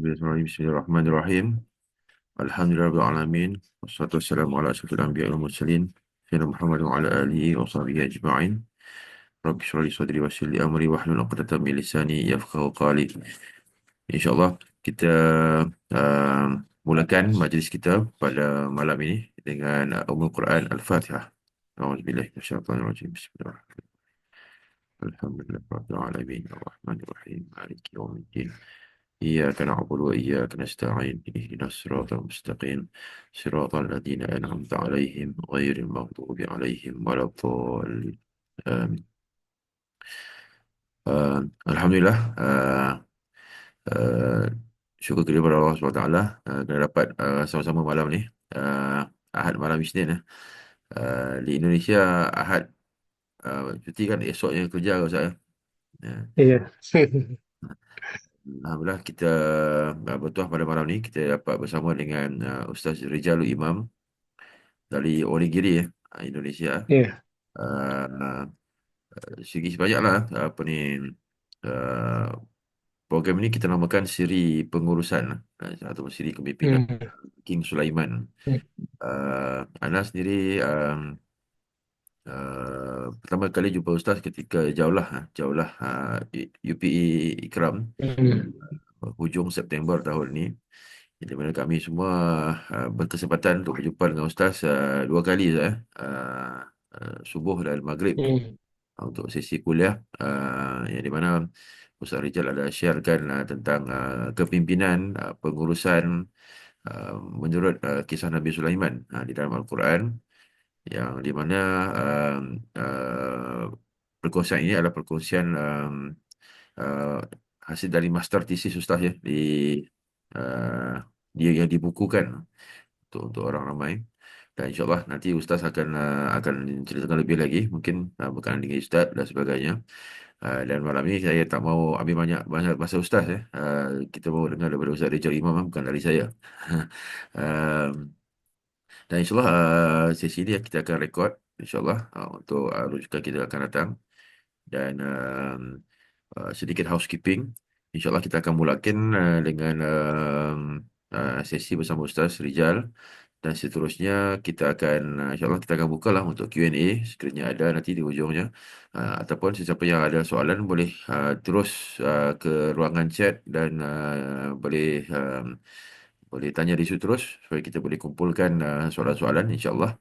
Bismillahirrahmanirrahim. Alhamdulillahirrahmanirrahim. Wassalatu wassalamu ala asyrafil anbiya'i wal mursalin. Sayyidina Muhammad wa ala alihi wa sahbihi ajma'in. Rabbi shrah li sadri wa yassir li amri wahlul 'uqdatam min lisani yafqahu qawli. InsyaAllah kita uh, mulakan majlis kita pada malam ini dengan Ummul Quran Al-Fatihah. A'udzubillahi minasyaitonir rajim. Bismillahirrahmanirrahim. Alhamdulillahirabbil alamin. Arrahmanirrahim. Maliki yaumiddin. إياك نعبد وإياك نستعين اهدنا الصراط المستقيم صراط الذين أنعمت عليهم غير المغضوب عليهم ولا الضالين آمين. Alhamdulillah, uh, syukur kepada Allah SWT kita dapat sama-sama malam ni, Ahad malam Isnin. Di Indonesia Ahad cuti kan, esoknya kerja ke Ustaz ya? Iya. Alhamdulillah kita bertuah pada malam ni kita dapat bersama dengan Ustaz Rijalul Imam dari Onigiri, Indonesia. Iya. Uh, Segi sebanyaklah apa ni, uh, program ini kita namakan siri pengurusan atau siri kepimpinan Hmm. King Sulaiman. Ana sendiri pertama kali jumpa Ustaz ketika jauhlah UPE Ikram Hmm. hujung September tahun ini, di mana kami semua berkesempatan untuk berjumpa dengan Ustaz dua kali subuh dan maghrib, Hmm. untuk sesi kuliah, yang di mana Ustaz Rizal ada sharekan tentang kepimpinan, pengurusan menurut kisah Nabi Sulaiman di dalam Al-Quran, yang di mana uh, uh, perkongsian ini adalah perkongsian uh, hasil dari master thesis Ustaz ya, uh, dia yang dibukukan untuk orang ramai. Dan insyaAllah nanti Ustaz akan ceritakan lebih lagi, mungkin berkenaan dengan Ustaz dan sebagainya. Dan malam ini saya tak mau ambil banyak banyak masa Ustaz ya. Kita mau dengar daripada Ustaz Rizal Imam, bukan dari saya. Um, dan insyaAllah sesi ini kita akan rekod insyaAllah untuk rujukan kita akan datang. Dan sedikit housekeeping, InsyaAllah kita akan mulakan dengan sesi bersama Ustaz Rizal. Dan seterusnya kita akan InsyaAllah kita akan buka lah untuk Q&A sekiranya ada nanti di hujungnya. Ataupun sesiapa yang ada soalan boleh terus ke ruangan chat, dan boleh tanya di situ terus supaya kita boleh kumpulkan soalan-soalan insyaAllah.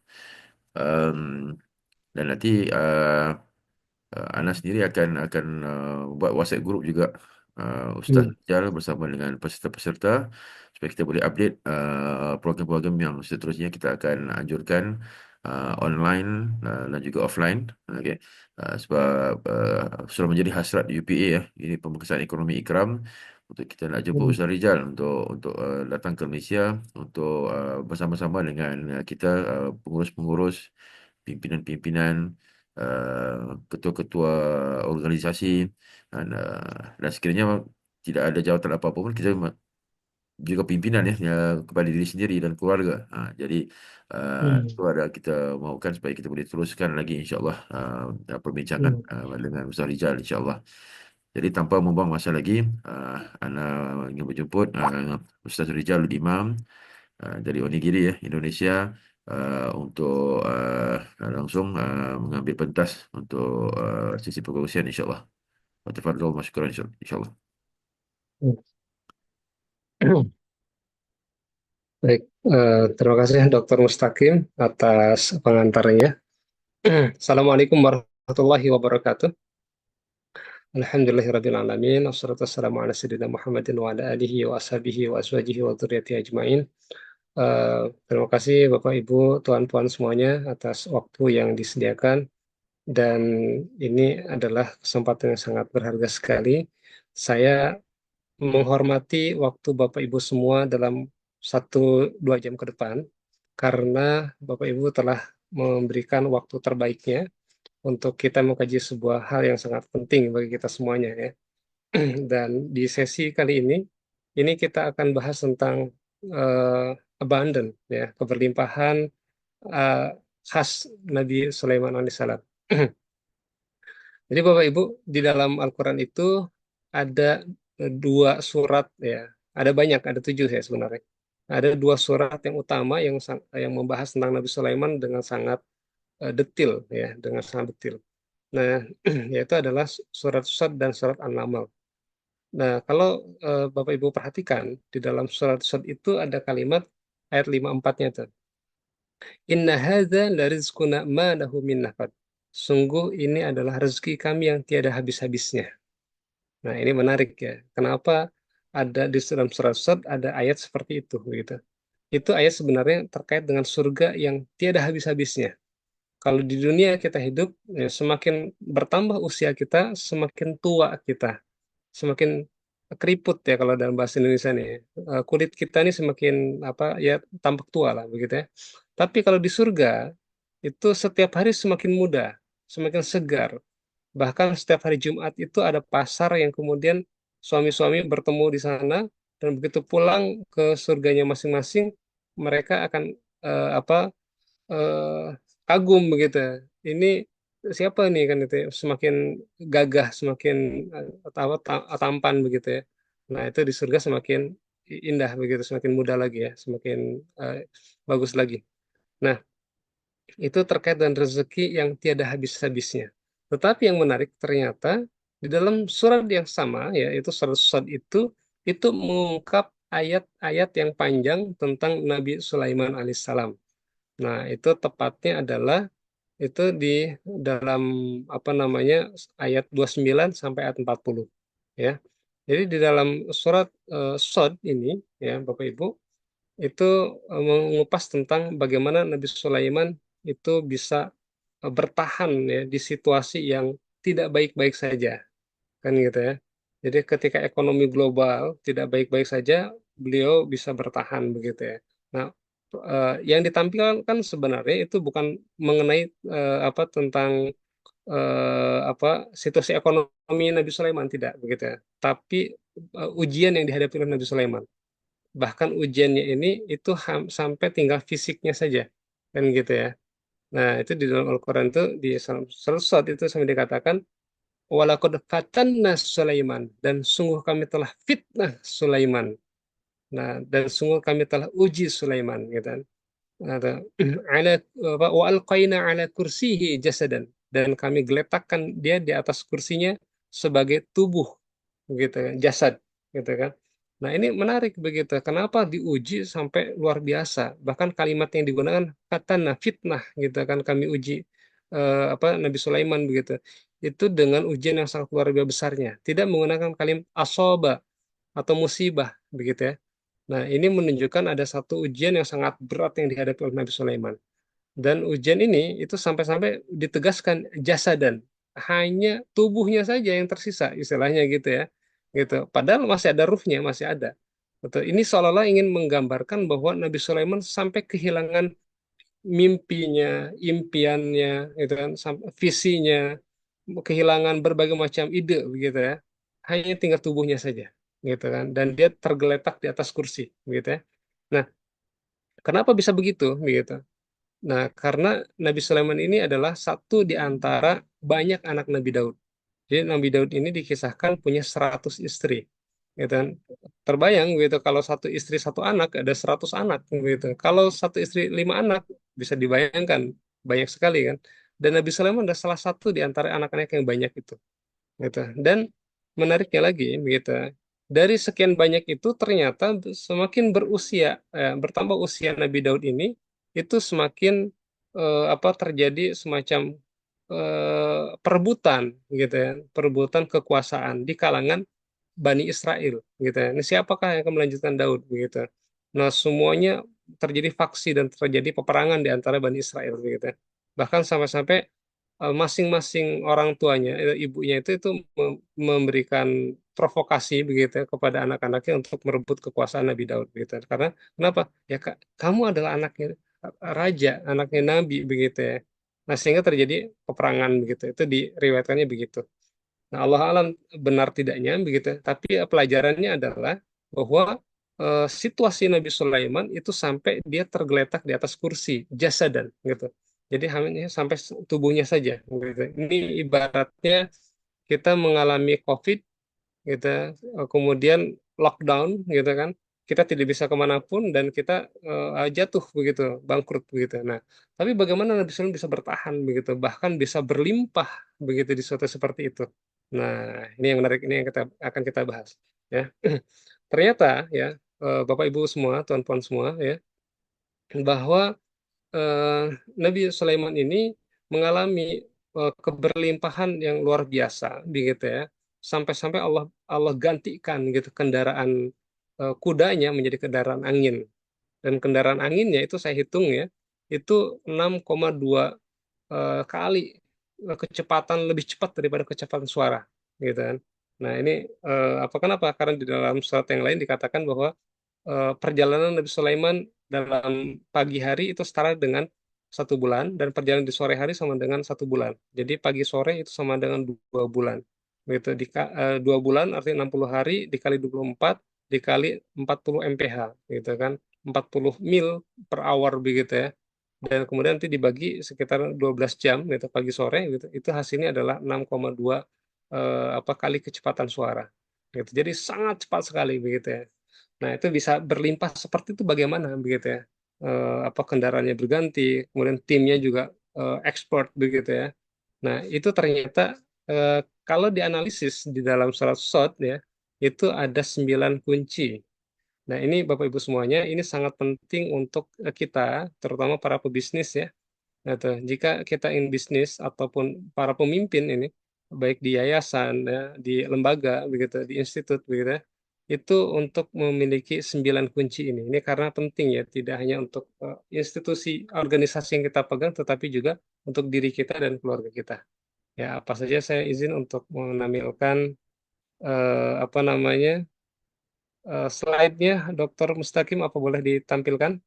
Um, dan nanti Ana sendiri akan buat WhatsApp group juga, Ustaz Hmm. Rijal bersama dengan peserta-peserta, supaya kita boleh update program-program yang seterusnya kita akan anjurkan online dan juga offline. Okay. Sebab sudah menjadi hasrat UPA ya, ini pemeriksaan ekonomi Ikram, untuk kita nak jemput Hmm. Ustaz Rijal untuk datang ke Malaysia untuk bersama-sama dengan kita, pengurus-pengurus, pimpinan-pimpinan, ketua-ketua organisasi, dan sekiranya tidak ada jawatan apa-apa pun, kita juga pimpinan ya, kepada diri sendiri dan keluarga. Jadi Hmm. itu ada kita mahukan supaya kita boleh teruskan lagi insyaAllah perbincangan Hmm. dengan Ustaz Rizal insyaAllah. Jadi tanpa membuang masa lagi, Ana ingin berjemput Ustaz Rizal Imam dari Onigiri ya, Indonesia, untuk langsung mengambil pentas untuk sesi perkongsian insyaAllah. Tafadhol masykuran insyaAllah. Hmm. Baik, terima kasih Dr. Mustaqim atas pengantarnya. Assalamualaikum warahmatullahi wabarakatuh. Alhamdulillahirrabbilalamin. Wassalatu wassalamu ala sayyidina Muhammadin wa ala alihi wa ashabihi wa azwajihi wa dzurriyyatihi ajma'in. Terima kasih Bapak Ibu, Tuan-Tuan semuanya atas waktu yang disediakan. Dan ini adalah kesempatan yang sangat berharga sekali. Saya menghormati waktu Bapak Ibu semua dalam 1-2 jam ke depan, karena Bapak Ibu telah memberikan waktu terbaiknya untuk kita mengkaji sebuah hal yang sangat penting bagi kita semuanya ya. Dan di sesi kali ini kita akan bahas tentang eh, abundant ya, keberlimpahan eh, khas Nabi Sulaiman alaihissalam. Jadi Bapak Ibu, di dalam Al-Quran itu ada 2 surat ya. Ada banyak, ada 7 ya sebenarnya. Ada 2 surat yang utama yang membahas tentang Nabi Sulaiman dengan sangat detil ya, dengan sangat detil. Nah, yaitu adalah surat Sad dan surat An-Naml. Nah, kalau Bapak Ibu perhatikan di dalam surat Sad itu ada kalimat ayat 54-nya tuh. Inna hadza larizquna ma lahu min nafad. Sungguh ini adalah rezeki kami yang tiada habis-habisnya. Nah, ini menarik ya. Kenapa ada di dalam surat Sad ada ayat seperti itu gitu. Itu ayat sebenarnya terkait dengan surga yang tiada habis-habisnya. Kalau di dunia kita hidup, ya, semakin bertambah usia kita, semakin tua kita, semakin keriput ya kalau dalam bahasa Indonesia nih. Kulit kita nih semakin apa ya tampak tua lah begitu ya. Tapi kalau di surga itu setiap hari semakin muda, semakin segar. Bahkan setiap hari Jumat itu ada pasar yang kemudian suami-suami bertemu di sana dan begitu pulang ke surganya masing-masing, mereka akan apa eh, kagum begitu. Ini siapa nih kan itu ya, semakin gagah, semakin tampan begitu ya. Nah, itu di surga semakin indah begitu, semakin muda lagi ya, semakin eh, bagus lagi. Nah, itu terkait dengan rezeki yang tiada habis-habisnya. Tetapi yang menarik ternyata di dalam surat yang sama ya, itu surat itu mengungkap ayat-ayat yang panjang tentang Nabi Sulaiman alaihissalam. Nah, itu tepatnya adalah itu di dalam apa namanya ayat 29 sampai ayat 40 ya. Jadi di dalam surat Shad ini ya Bapak Ibu itu mengupas tentang bagaimana Nabi Sulaiman itu bisa bertahan ya di situasi yang tidak baik-baik saja kan gitu ya. Jadi ketika ekonomi global tidak baik-baik saja, beliau bisa bertahan begitu ya. Nah, yang ditampilkan sebenarnya itu bukan mengenai apa tentang apa situasi ekonomi Nabi Sulaiman tidak begitu ya. Tapi ujian yang dihadapi oleh Nabi Sulaiman. Bahkan ujiannya ini itu sampai tinggal fisiknya saja kan gitu ya. Nah, itu di dalam Al-Qur'an itu di surat itu sampai dikatakan walaqad fatanna Sulaiman dan sungguh kami telah fitnah Sulaiman. Nah, dan sungguh kami telah uji Sulaiman gitu kan. Ada ala wa alqaina ala kursihi jasadan dan kami geletakkan dia di atas kursinya sebagai tubuh gitu kan, jasad gitu kan. Nah, ini menarik begitu. Kenapa diuji sampai luar biasa? Bahkan kalimat yang digunakan fatana fitnah gitu kan kami uji apa Nabi Sulaiman begitu. Itu dengan ujian yang sangat luar biasa besarnya. Tidak menggunakan kalimat asoba atau musibah begitu ya. Nah, ini menunjukkan ada satu ujian yang sangat berat yang dihadapi oleh Nabi Sulaiman. Dan ujian ini itu sampai-sampai ditegaskan jasadan. Hanya tubuhnya saja yang tersisa, istilahnya gitu ya. Gitu. Padahal masih ada ruhnya, masih ada. Betul. Ini seolah-olah ingin menggambarkan bahwa Nabi Sulaiman sampai kehilangan mimpinya, impiannya, gitu kan, visinya, kehilangan berbagai macam ide, begitu ya. Hanya tinggal tubuhnya saja, gitu kan. Dan dia tergeletak di atas kursi, begitu ya. Nah, kenapa bisa begitu, begitu? Nah, karena Nabi Sulaiman ini adalah satu di antara banyak anak Nabi Daud. Jadi Nabi Daud ini dikisahkan punya 100 istri. Gitu kan. Terbayang gitu kalau satu istri satu anak ada 100 anak gitu. Kalau satu istri 5 anak bisa dibayangkan banyak sekali kan. Dan Nabi Sulaiman adalah salah satu di antara anak-anak yang banyak itu gitu. Dan menariknya lagi begitu. Dari sekian banyak itu ternyata semakin berusia bertambah usia Nabi Daud ini itu semakin apa terjadi semacam perebutan gitu ya, perebutan kekuasaan di kalangan Bani Israel gitu ya. Ini siapakah yang akan melanjutkan Daud begitu. Nah, semuanya terjadi faksi dan terjadi peperangan di antara Bani Israel begitu ya. Bahkan sampai-sampai masing-masing orang tuanya, ibunya itu memberikan provokasi begitu ya, kepada anak-anaknya untuk merebut kekuasaan Nabi Daud begitu. Karena kenapa? Ya Kak, kamu adalah anaknya raja, anaknya nabi begitu ya. Nah, sehingga terjadi peperangan begitu. Itu diriwayatkannya begitu. Nah, Allah alam benar tidaknya begitu. Tapi pelajarannya adalah bahwa situasi Nabi Sulaiman itu sampai dia tergeletak di atas kursi jasadan gitu. Jadi hanya sampai tubuhnya saja gitu. Ini ibaratnya kita mengalami COVID gitu, kemudian lockdown gitu kan, kita tidak bisa kemanapun dan kita jatuh begitu, bangkrut begitu. Nah, tapi bagaimana Nabi Sulaiman bisa bertahan begitu, bahkan bisa berlimpah begitu di suatu seperti itu. Nah, ini yang menarik, ini yang kita akan kita bahas ya. Ternyata ya, Bapak Ibu semua, tuan-tuan semua ya, bahwa eh, Nabi Sulaiman ini mengalami keberlimpahan yang luar biasa begitu ya. Sampai-sampai Allah Allah gantikan gitu kendaraan kudanya menjadi kendaraan angin. Dan kendaraan anginnya itu saya hitung ya, itu 6,2 kali kecepatan lebih cepat daripada kecepatan suara gitu kan. Nah, ini kenapa? Karena di dalam surat yang lain dikatakan bahwa perjalanan Nabi Sulaiman dalam pagi hari itu setara dengan 1 bulan dan perjalanan di sore hari sama dengan 1 bulan. Jadi pagi sore itu sama dengan 2 bulan. Gitu. 2 bulan artinya 60 hari dikali 24 dikali 40 mph gitu kan. 40 mil per hour begitu ya. Dan kemudian nanti dibagi sekitar 12 jam gitu pagi sore gitu. Itu hasilnya adalah 6,2 kali kecepatan suara. Gitu. Jadi sangat cepat sekali begitu ya. Nah, itu bisa berlimpah seperti itu bagaimana begitu ya. Kendaraannya berganti, kemudian timnya juga expert begitu ya. Nah, itu ternyata kalau dianalisis di dalam surat Shad ya, itu ada 9 kunci. Nah, ini Bapak Ibu semuanya, ini sangat penting untuk kita, terutama para pebisnis ya. Gitu. Jika kita ingin bisnis ataupun para pemimpin ini, baik di yayasan, ya, di lembaga, begitu, di institut, begitu, ya, itu untuk memiliki 9 kunci ini. Ini karena penting ya, tidak hanya untuk institusi, organisasi yang kita pegang, tetapi juga untuk diri kita dan keluarga kita. Ya, apa saja saya izin untuk menampilkan apa namanya slide-nya, Dr. Mustaqim, apa boleh ditampilkan?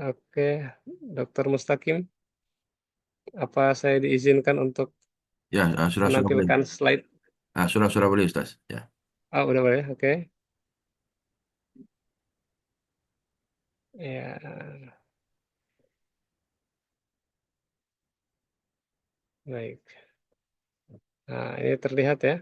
Oke, Dr. Mustaqim, apa saya diizinkan untuk Ya, sudah boleh. menampilkan slide? Sudah boleh Ustaz. Ya. Udah boleh, oke. Ya, baik. Nah, ini terlihat ya.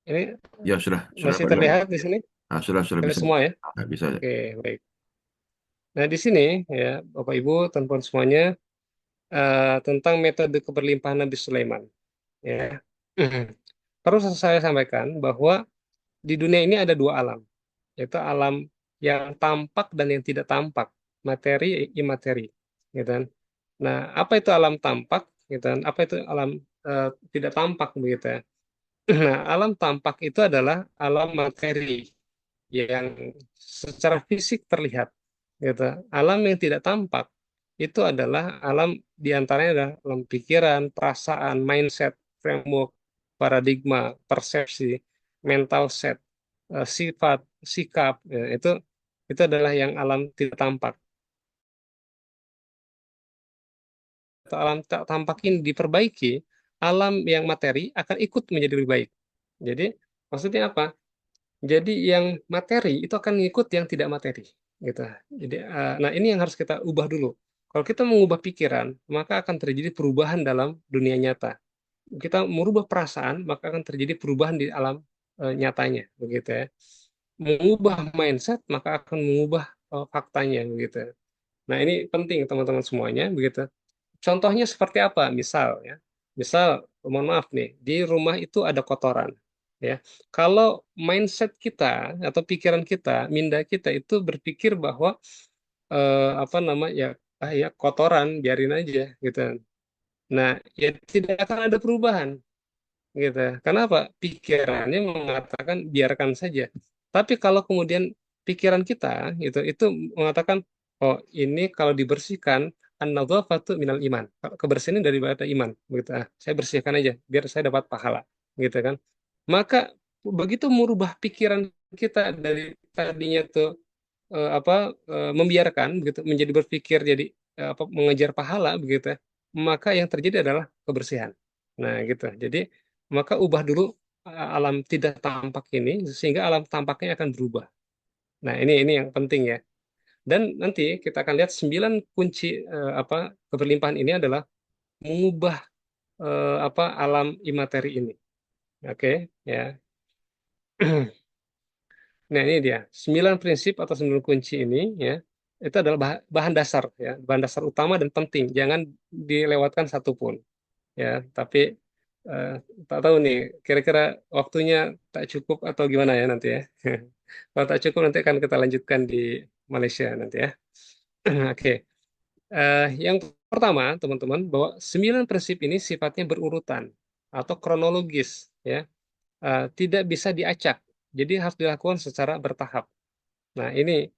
Ini Ya, sudah masih boleh. terlihat di sini? Sudah Terlihat bisa. semua ya? Bisa. Oke, baik. Nah, di sini ya, Bapak Ibu, teman-teman semuanya, tentang metode keberlimpahan Nabi Sulaiman. Ya. Perlu saya sampaikan bahwa di dunia ini ada 2 alam, yaitu alam yang tampak dan yang tidak tampak, materi, imateri. Gitu kan. Nah, apa itu alam tampak? Gitu kan. Apa itu alam tidak tampak begitu ya? Nah, alam tampak itu adalah alam materi yang secara fisik terlihat. Gitu. Alam yang tidak tampak itu adalah alam diantaranya adalah alam pikiran, perasaan, mindset, framework, paradigma, persepsi, mental set, sifat, sikap. Ya, itu adalah yang alam tidak tampak. Atau alam tak tampak ini diperbaiki, alam yang materi akan ikut menjadi lebih baik. Jadi maksudnya apa? Jadi yang materi itu akan mengikut yang tidak materi, gitu. Jadi, nah ini yang harus kita ubah dulu. Kalau kita mengubah pikiran, maka akan terjadi perubahan dalam dunia nyata. Kita merubah perasaan, maka akan terjadi perubahan di alam nyatanya, begitu ya. Mengubah mindset, maka akan mengubah faktanya, begitu. Nah ini penting teman-teman semuanya, begitu. Contohnya seperti apa? Misal ya, misal mohon maaf nih, di rumah itu ada kotoran. Ya, kalau mindset kita atau pikiran kita, minda kita itu berpikir bahwa ya kotoran, biarin aja gitu. Nah, ya tidak akan ada perubahan gitu. Kenapa? Pikirannya mengatakan biarkan saja. Tapi kalau kemudian pikiran kita itu mengatakan oh ini kalau dibersihkan an-nadzafatu minal iman. Kebersihan ini daripada iman begitu. Saya bersihkan aja biar saya dapat pahala gitu kan. Maka begitu merubah pikiran kita dari tadinya tuh membiarkan begitu menjadi berpikir jadi mengejar pahala begitu ya, maka yang terjadi adalah kebersihan. Nah, gitu. Jadi maka ubah dulu alam tidak tampak ini sehingga alam tampaknya akan berubah. Nah, ini yang penting ya. Dan nanti kita akan lihat 9 kunci keberlimpahan ini adalah mengubah alam imateri ini. Oke, ya. Nah, ini dia. 9 prinsip atau 9 kunci ini ya. Itu adalah bahan dasar ya, bahan dasar utama dan penting. Jangan dilewatkan satupun ya. Tapi eh, tak tahu nih, kira-kira waktunya tak cukup atau gimana ya nanti ya. Kalau tak cukup nanti akan kita lanjutkan di Malaysia nanti ya. Oke. Yang pertama, teman-teman, bahwa 9 prinsip ini sifatnya berurutan atau kronologis, ya. Tidak bisa diacak, jadi harus dilakukan secara bertahap. Nah, ini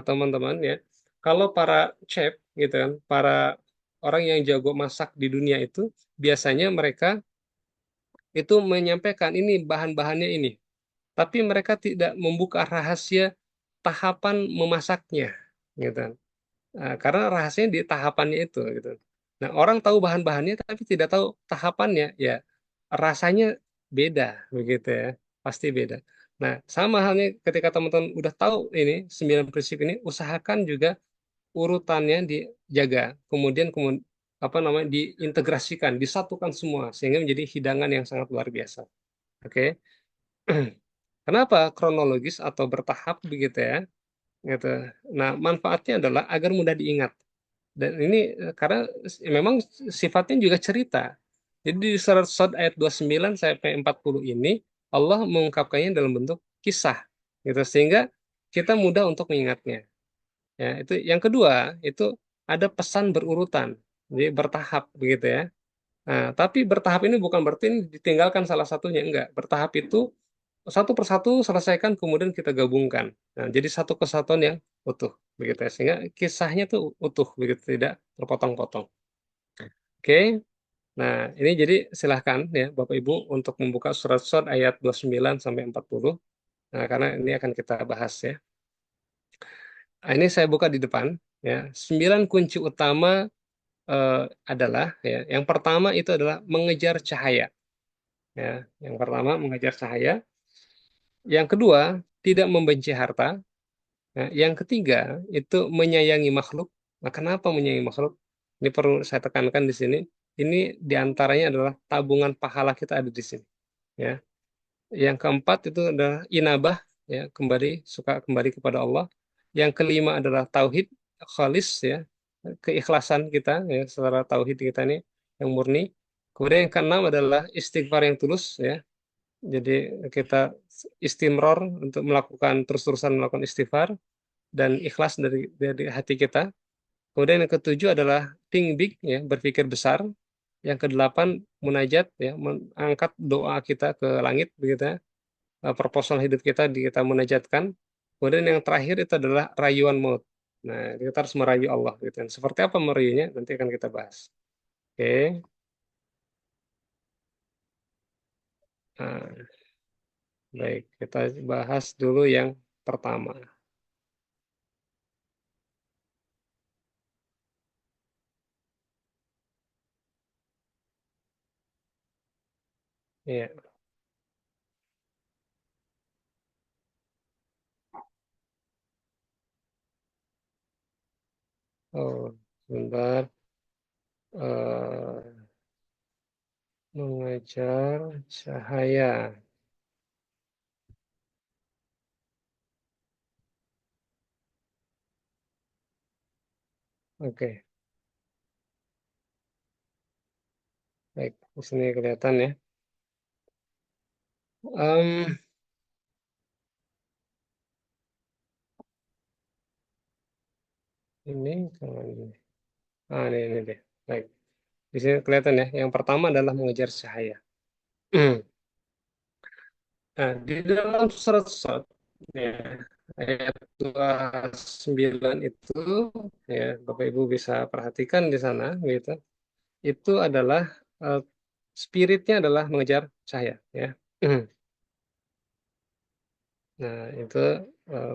teman-teman ya, kalau para chef gitu kan, para orang yang jago masak di dunia itu biasanya mereka itu menyampaikan ini bahan-bahannya ini, tapi mereka tidak membuka rahasia tahapan memasaknya, gitu kan. Karena rahasianya di tahapannya itu gitu. Nah, orang tahu bahan-bahannya tapi tidak tahu tahapannya, ya rasanya beda begitu ya, pasti beda. Nah, sama halnya ketika teman-teman udah tahu ini 9 prinsip ini, usahakan juga urutannya dijaga, kemudian apa namanya diintegrasikan, disatukan semua sehingga menjadi hidangan yang sangat luar biasa. Oke. Kenapa kronologis atau bertahap begitu ya? Gitu. Nah, manfaatnya adalah agar mudah diingat. Dan ini karena memang sifatnya juga cerita. Jadi di surat Shad ayat 29 sampai 40 ini Allah mengungkapkannya dalam bentuk kisah gitu sehingga kita mudah untuk mengingatnya. Ya, itu yang kedua, itu ada pesan berurutan. Jadi bertahap begitu ya. Nah, tapi bertahap ini bukan berarti ini ditinggalkan salah satunya, enggak. Bertahap itu satu persatu selesaikan kemudian kita gabungkan. Nah, jadi satu kesatuan yang utuh begitu ya. Sehingga kisahnya tuh utuh begitu, tidak terpotong-potong. Oke. Nah, ini jadi silahkan ya Bapak Ibu untuk membuka surat-surat ayat 29 sampai 40. Nah, karena ini akan kita bahas ya. Nah, ini saya buka di depan ya. 9 kunci utama eh, adalah ya. Yang pertama itu adalah mengejar cahaya ya. Yang pertama mengejar cahaya. Yang kedua, tidak membenci harta. Nah, yang ketiga itu menyayangi makhluk. Nah, kenapa menyayangi makhluk? Ini perlu saya tekankan di sini. Ini diantaranya adalah tabungan pahala kita ada di sini. Ya. Yang keempat itu adalah inabah, ya kembali suka kembali kepada Allah. Yang kelima adalah tauhid khalis, ya keikhlasan kita ya secara tauhid kita ini yang murni. Kemudian yang keenam adalah istighfar yang tulus, ya. Jadi kita istimror untuk melakukan terus-terusan melakukan istighfar dan ikhlas dari hati kita. Kemudian yang ketujuh adalah think big, ya berpikir besar. Yang kedelapan munajat, ya mengangkat doa kita ke langit begitu ya. Proposal hidup kita kita munajatkan. Kemudian yang terakhir itu adalah rayuan maut. Nah, kita harus merayu Allah gitu kan. Seperti apa merayunya? Nanti akan kita bahas. Oke. Nah, baik, kita bahas dulu yang pertama. Ya. Oh, sebentar. Eh, mengejar cahaya. Oke, baik. Di sini kelihatan ya. Em, ini kalau ini. Ini deh. Baik. Di sini kelihatan ya. Yang pertama adalah mengejar cahaya. Nah, di dalam surat-surat ya, ayat 29 itu ya Bapak Ibu bisa perhatikan di sana gitu. Itu adalah eh, spiritnya adalah mengejar cahaya ya. Nah, itu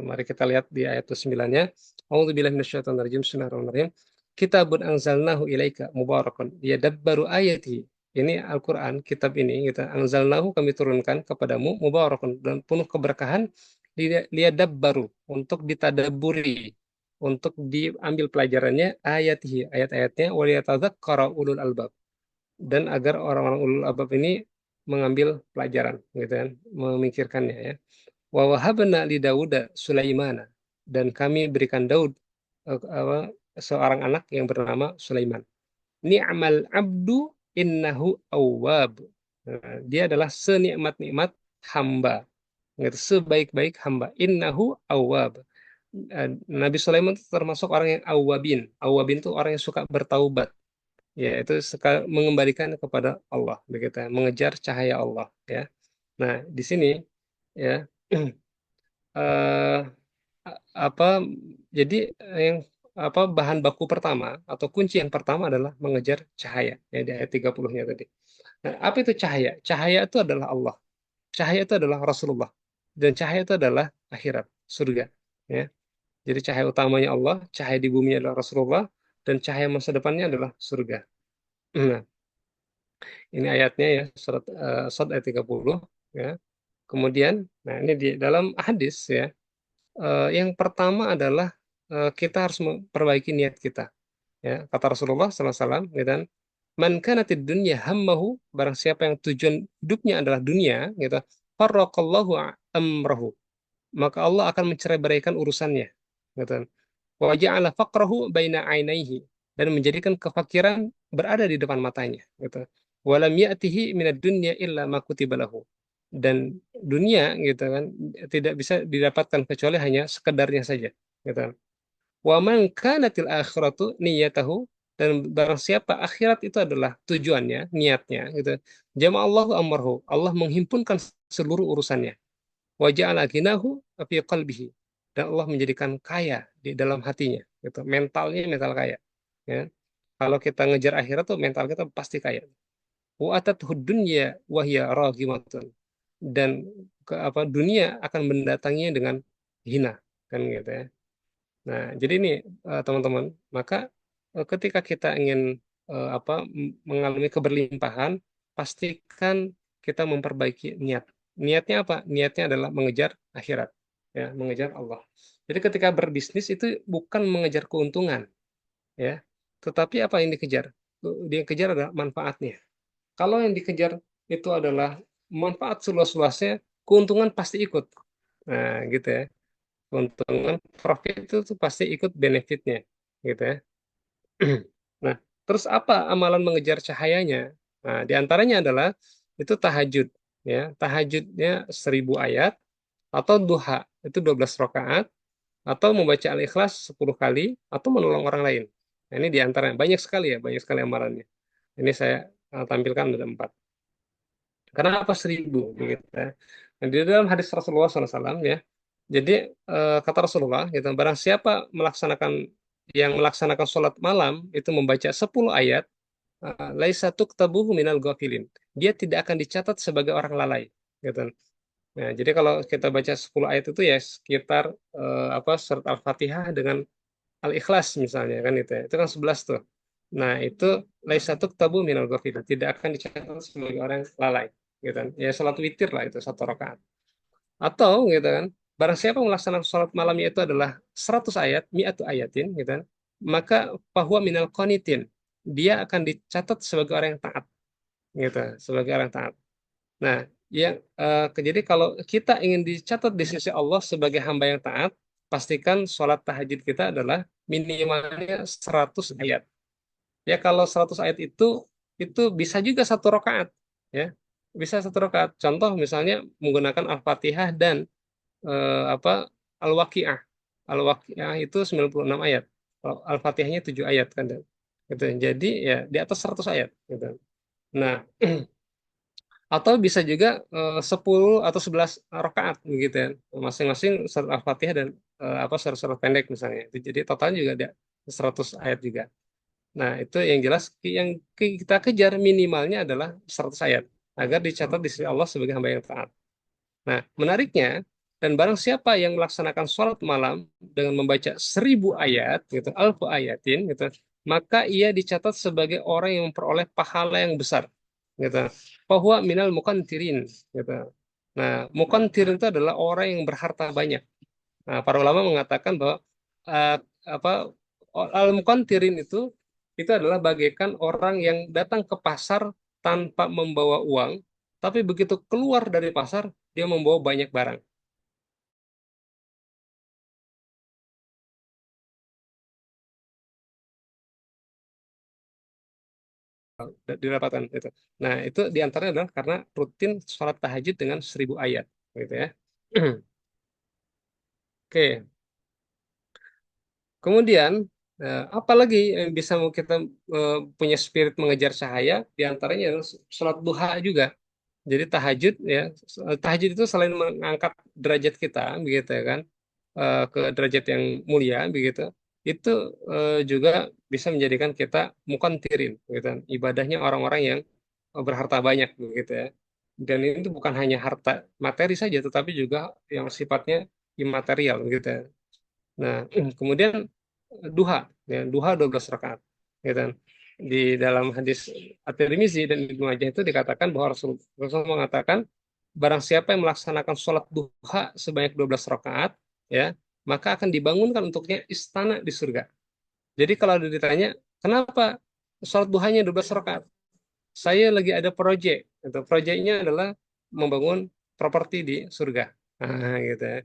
mari kita lihat di ayat 9-nya. A'udzubillahi minasyaitonir rajim. Bismillahirrahmanirrahim. Kitabun anzalnahu ilaika mubarakun liyadabbaru ayati Ini Al-Quran, kitab ini, kita anzalnahu kami turunkan kepadamu, mubarakun, dan penuh keberkahan, liyadabbaru, untuk ditadaburi, untuk diambil pelajarannya, ayatihi, ayat-ayatnya, waliyatadzakkara ulul albab, dan agar orang-orang ulul albab ini mengambil pelajaran, gitu kan, memikirkannya ya. Wa wahabna li Dauda Sulaimana, dan kami berikan Daud seorang anak yang bernama Sulaiman. Ni'mal abdu innahu awwab. Nah, dia adalah senikmat-nikmat hamba. Gitu, sebaik-baik hamba. Innahu awwab. Nabi Sulaiman itu termasuk orang yang awwabin. Awwabin itu orang yang suka bertaubat. Ya, itu suka mengembalikan kepada Allah, begitu ya, mengejar cahaya Allah ya. Nah, di sini ya eh, apa jadi yang bahan baku pertama atau kunci yang pertama adalah mengejar cahaya ya di ayat 30-nya tadi. Nah, apa itu cahaya? Cahaya itu adalah Allah. Cahaya itu adalah Rasulullah. Dan cahaya itu adalah akhirat, surga. Ya. Jadi cahaya utamanya Allah, cahaya di bumi adalah Rasulullah, dan cahaya masa depannya adalah surga. Nah, ini ayatnya ya, surat ayat 30. Ya. Kemudian, nah ini di dalam hadis ya, yang pertama adalah kita harus memperbaiki niat kita. Ya, kata Rasulullah SAW, gitu kan, man kanatid dunya hammahu, barang siapa yang tujuan hidupnya adalah dunia, gitu, farraqallahu amrahu, maka Allah akan mencerai-beraikan urusannya, gitu. Wa ja'ala faqrahu baina ainaihi, dan menjadikan kefakiran berada di depan matanya, gitu. Walam ya'tihi minad dunya illa ma kutiba lahu, dan dunia gitu kan tidak bisa didapatkan kecuali hanya sekedarnya saja, gitu. Wa man kanatil akhiratu niyatahu, dan barang siapa akhirat itu adalah tujuannya, niatnya gitu. Jama'allahu amrahu, Allah menghimpunkan seluruh urusannya. Wa ja'ala ghinahu fi qalbihi, dan Allah menjadikan kaya di dalam hatinya gitu. Mentalnya mental kaya. Ya. Kalau kita ngejar akhirat tuh mental kita pasti kaya. Wa atathu dunya wa hiya raghimatun, dan dunia akan mendatanginya dengan hina, kan gitu ya. Nah, jadi ini teman-teman, maka ketika kita ingin mengalami keberlimpahan, pastikan kita memperbaiki niat. Niatnya apa? Niatnya adalah mengejar akhirat, ya, mengejar Allah. Jadi ketika berbisnis itu bukan mengejar keuntungan, ya, tetapi apa yang dikejar? Dia kejar adalah manfaatnya. Kalau yang dikejar itu adalah manfaat seluas-luasnya, keuntungan pasti ikut. Nah, gitu ya. Keuntungan profit itu tuh pasti ikut benefitnya, gitu ya. Nah, terus apa amalan mengejar cahayanya? Nah, diantaranya adalah itu tahajud, ya. Tahajudnya 1000 ayat, atau duha itu 12 rakaat, atau membaca Al-Ikhlas 10 kali, atau menolong orang lain. Nah, ini diantaranya banyak sekali ya, banyak sekali amalannya. Ini saya tampilkan ada 4. Kenapa 1000? Begitu ya. Nah, di dalam hadis Rasulullah SAW ya, jadi kata Rasulullah, gitu, barang siapa melaksanakan sholat malam itu membaca 10 ayat, laisa tuktabuhu minal ghafilin. Dia tidak akan dicatat sebagai orang lalai, gitu. Nah, jadi kalau kita baca 10 ayat itu ya sekitar surat Al-Fatihah dengan Al-Ikhlas misalnya kan itu ya. Itu kan 11 tuh. Nah, itu laisa tuktabu minal ghafilin. Tidak akan dicatat sebagai orang yang lalai, gitu kan. Ya salat witir lah itu 1 rakaat. Atau gitu kan, barang siapa melaksanakan sholat malamnya itu adalah 100 ayat, mi'atu ayatin, gitu kan, maka bahwa minal qanitin, dia akan dicatat sebagai orang yang taat, gitu, sebagai orang yang taat. Nah, jadi kalau kita ingin dicatat di sisi Allah sebagai hamba yang taat, pastikan sholat tahajud kita adalah minimalnya 100 ayat. Ya kalau 100 ayat itu bisa juga 1 rakaat, ya, bisa 1 rakaat. Contoh misalnya menggunakan Al-Fatihah dan apa Al-Waqiah. Al-Waqiah itu 96 ayat. Kalau Al-Fatihahnya 7 ayat kan. Gitu. Jadi ya di atas 100 ayat gitu. Nah, atau bisa juga 10 atau 11 rakaat begitu ya. Masing-masing surat Al-Fatihah dan surat-surat pendek misalnya. Jadi totalnya juga ada 100 ayat juga. Nah, itu yang jelas yang kita kejar minimalnya adalah 100 ayat agar dicatat di sisi Allah sebagai hamba yang taat. Nah, menariknya, dan barang siapa yang melaksanakan sholat malam dengan membaca 1000 ayat, gitu, alfu ayatin, gitu, maka ia dicatat sebagai orang yang memperoleh pahala yang besar. gitu. Bahwa minal mukantirin, gitu. Nah, mukantirin itu adalah orang yang berharta banyak. Nah, para ulama mengatakan bahwa eh, apa al mukantirin itu adalah bagaikan orang yang datang ke pasar tanpa membawa uang, tapi begitu keluar dari pasar dia membawa banyak barang. Didapatkan itu. Nah, itu diantaranya adalah karena rutin sholat tahajud dengan 1.000 ayat, gitu ya. Oke, kemudian apa lagi yang bisa kita punya spirit mengejar cahaya? Diantaranya adalah sholat duha juga. Jadi tahajud ya, tahajud itu selain mengangkat derajat kita, begitu ya kan, ke derajat yang mulia, begitu. Itu juga bisa menjadikan kita mukantirin, gitu kan. Ibadahnya orang-orang yang berharta banyak begitu ya. Dan itu bukan hanya harta materi saja, tetapi juga yang sifatnya imaterial gitu ya. Nah, kemudian duha, ya, duha 12 rakaat. Gitu kan. Di dalam hadis At-Tirmizi dan Ibnu Majah itu dikatakan bahwa Rasulullah mengatakan barang siapa yang melaksanakan sholat duha sebanyak 12 rakaat, ya, maka akan dibangunkan untuknya istana di surga. Jadi kalau ada ditanya, kenapa sholat duhanya 12 rakaat? Saya lagi ada proyek. Gitu. Proyeknya adalah membangun properti di surga. Nah, gitu ya.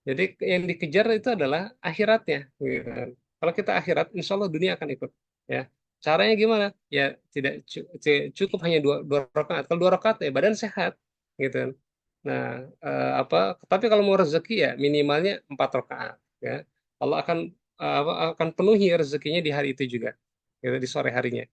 Jadi yang dikejar itu adalah akhiratnya. Gitu kan. Kalau kita akhirat, insya Allah dunia akan ikut. Ya, caranya gimana? Ya tidak cukup hanya dua rakaat. Kalau 2 rakaat ya badan sehat, gitu kan. Nah, apa? Tapi kalau mau rezeki ya minimalnya 4 rakaat. Ya, Allah akan akan penuhi rezekinya di hari itu juga, gitu, di sore harinya.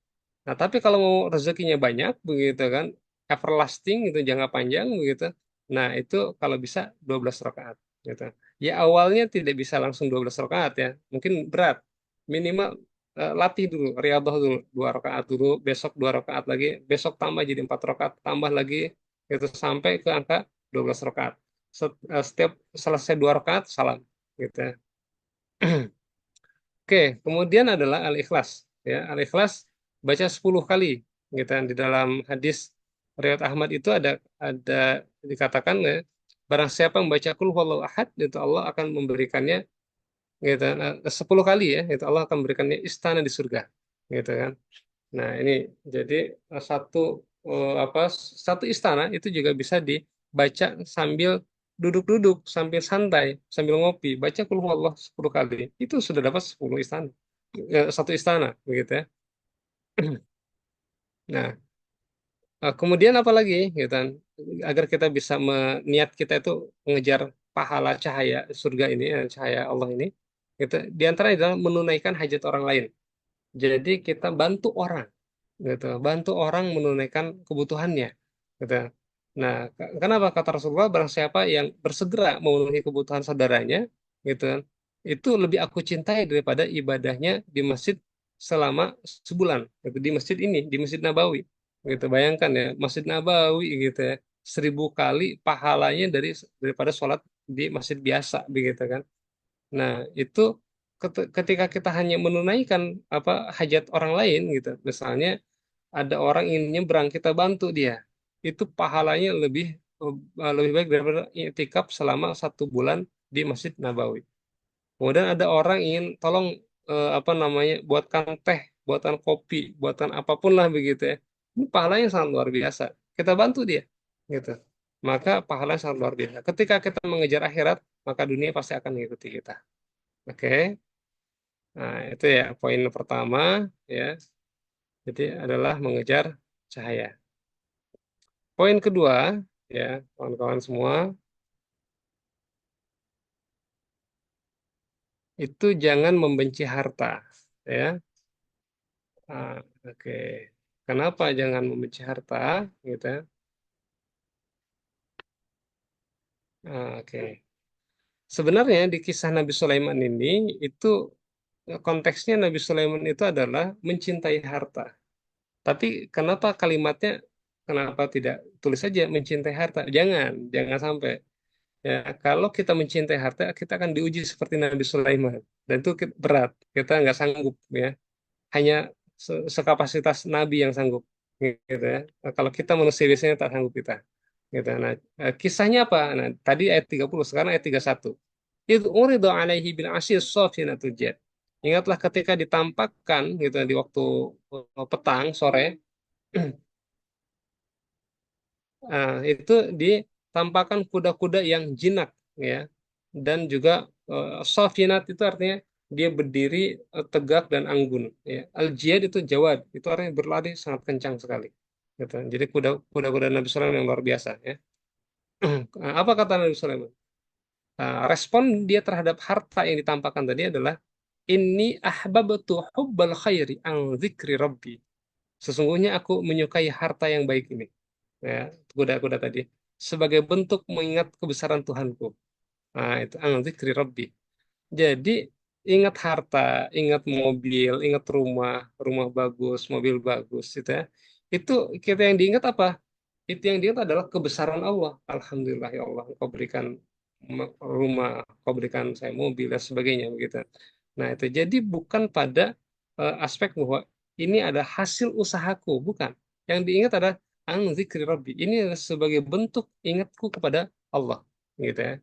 Nah, tapi kalau mau rezekinya banyak begitu kan, everlasting gitu, jangka panjang begitu. Nah, itu kalau bisa 12 rakaat gitu. Ya awalnya tidak bisa langsung 12 rakaat ya. Mungkin berat. Minimal latih dulu, riyadhah dulu, 2 rakaat dulu, besok 2 rakaat lagi, besok tambah jadi 4 rakaat, tambah lagi gitu sampai ke angka 12 rakaat. Setiap selesai 2 rakaat salam gitu ya. Oke, kemudian adalah al-ikhlas. Ya, al-ikhlas baca 10 kali. Gitu kan. Di dalam hadis riwayat Ahmad itu ada dikatakan ya, barang siapa membaca Qul huwallahu ahad, itu Allah akan memberikannya gitu kan, 10 kali ya, itu Allah akan memberikannya istana di surga. Gitu kan. Nah, ini jadi satu apa satu istana itu juga bisa dibaca sambil duduk-duduk, sambil santai, sambil ngopi, baca Qul huwallahu 10 kali. Itu sudah dapat 10 istana. Satu istana begitu ya. Nah, kemudian apa lagi gitu kan? Agar kita bisa niat kita itu mengejar pahala cahaya surga ini, cahaya Allah ini. Gitu. Di antaranya adalah menunaikan hajat orang lain. Jadi kita bantu orang gitu, bantu orang menunaikan kebutuhannya gitu. Nah, kenapa kata Rasulullah barang siapa yang bersegera memenuhi kebutuhan saudaranya gitu kan, itu lebih aku cintai daripada ibadahnya di masjid selama sebulan gitu, di masjid ini, di Masjid Nabawi gitu. Bayangkan ya, Masjid Nabawi gitu ya, 1.000 kali pahalanya daripada sholat di masjid biasa begitu kan. Nah, itu ketika kita hanya menunaikan apa hajat orang lain gitu. Misalnya ada orang ingin nyebrang, kita bantu dia. Itu pahalanya lebih baik daripada iktikaf selama 1 bulan di Masjid Nabawi. Kemudian ada orang ingin tolong apa namanya buatkan teh, buatkan kopi, buatkan apapun lah begitu ya. Ini pahalanya sangat luar biasa. Kita bantu dia, gitu. Maka pahalanya sangat luar biasa. Ketika kita mengejar akhirat, maka dunia pasti akan mengikuti kita. Oke. Nah, itu ya poin pertama ya. Jadi adalah mengejar cahaya. Poin kedua ya, kawan-kawan semua, itu jangan membenci harta ya. Ah, oke. Kenapa jangan membenci harta gitu ya? Oke. Sebenarnya di kisah Nabi Sulaiman ini itu konteksnya Nabi Sulaiman itu adalah mencintai harta. Tapi kenapa tidak tulis saja mencintai harta? Jangan sampai. Ya, kalau kita mencintai harta, kita akan diuji seperti Nabi Sulaiman. Dan itu berat. Kita nggak sanggup ya. Hanya sekapasitas Nabi yang sanggup. gitu ya. Nah, kalau kita manusia biasanya tak sanggup kita. Gitu. Nah, kisahnya apa? Nah, tadi ayat 30, sekarang ayat 31. Idh uridu alaihi bil asyir safinatul jet. Ingatlah ketika ditampakkan gitu di waktu petang sore, itu ditampakkan kuda-kuda yang jinak ya. Dan juga safinat itu artinya dia berdiri tegak dan anggun ya. Al-jiyad itu jawad, itu artinya berlari sangat kencang sekali. Gitu. Jadi kuda-kuda Nabi Sulaiman yang luar biasa ya. Apa kata Nabi Sulaiman? Respon dia terhadap harta yang ditampakkan tadi adalah ini ahbabtu hubbal khairi an dzikri rabbi. Sesungguhnya aku menyukai harta yang baik ini. Ya, kuda-kuda tadi sebagai bentuk mengingat kebesaran Tuhanku. Nah, itu an dzikri rabbi. Jadi ingat harta, ingat mobil, ingat rumah, rumah bagus, mobil bagus, gitu ya. Itu kita yang diingat apa? Itu yang diingat adalah kebesaran Allah. Alhamdulillah ya Allah, Engkau berikan rumah, Engkau berikan saya mobil dan sebagainya begitu. Nah itu jadi bukan pada aspek bahwa ini ada hasil usahaku, bukan. Yang diingat adalah ang zikri Rabbi. Ini adalah sebagai bentuk ingatku kepada Allah, gitu ya.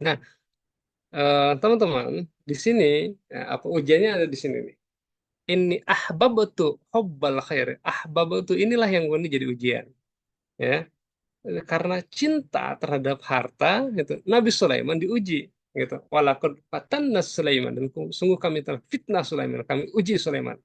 Nah, teman-teman, di sini apa ujiannya ada di sini nih. Ini ahbabtu hubbal khair. Ahbabtu inilah yang kemudian jadi ujian, ya. Karena cinta terhadap harta, gitu, Nabi Sulaiman diuji, gitu. Walaqad fatanna Sulaiman, dan sungguh kami telah fitnah Sulaiman, kami uji Sulaiman.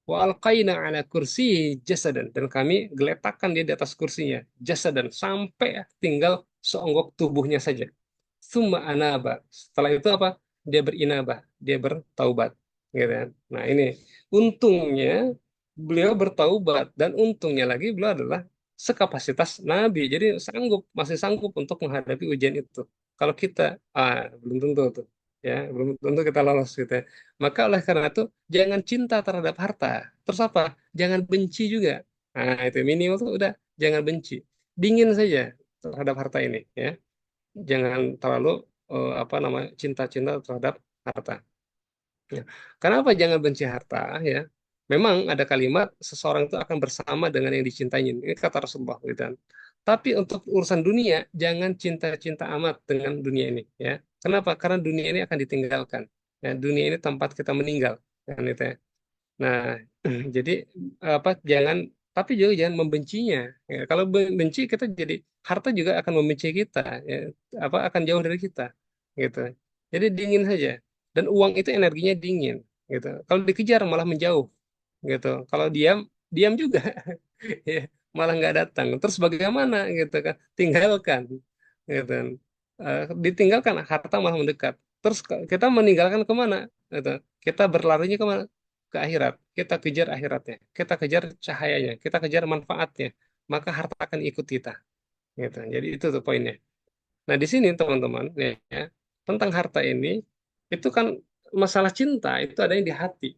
Wa alqaina ala kursi jasadan, dan kami geletakkan dia di atas kursinya jasadan sampai tinggal seonggok tubuhnya saja. Summa anaba. Setelah itu apa? Dia berinabah, dia bertaubat. Gitu kan. Nah ini untungnya beliau bertaubat dan untungnya lagi beliau adalah sekapasitas Nabi. Jadi masih sanggup untuk menghadapi ujian itu. Kalau kita, belum tentu tuh. Ya, belum tentu kita lolos gitu ya. Maka oleh karena itu jangan cinta terhadap harta. Terus apa? Jangan benci juga. Nah, itu minimal tuh udah jangan benci. Dingin saja terhadap harta ini ya, jangan terlalu apa namanya cinta-cinta terhadap harta. Ya. Kenapa jangan benci harta ya? Memang ada kalimat seseorang itu akan bersama dengan yang dicintainya. Ini kata Rasulullah gitu kan. Tapi untuk urusan dunia jangan cinta-cinta amat dengan dunia ini ya. Kenapa? Karena dunia ini akan ditinggalkan. Ya, dunia ini tempat kita meninggal kan itu ya. Nah, jadi apa jangan tapi juga jangan membencinya. Ya, kalau benci kita jadi harta juga akan membenci kita, ya, apa akan jauh dari kita, gitu. Jadi dingin saja. Dan uang itu energinya dingin, gitu. Kalau dikejar malah menjauh, gitu. Kalau diam, diam juga, ya, malah nggak datang. Terus bagaimana, gitu kan? Tinggalkan, gitu. Ditinggalkan harta malah mendekat. Terus kita meninggalkan kemana? Gitu. Kita berlarinya kemana? Ke akhirat. Kita kejar akhiratnya. Kita kejar cahayanya. Kita kejar manfaatnya. Maka harta akan ikut kita. Gitu. Jadi itu tuh poinnya. Nah di sini teman-teman, ya, tentang harta ini, itu kan masalah cinta itu ada yang di hati.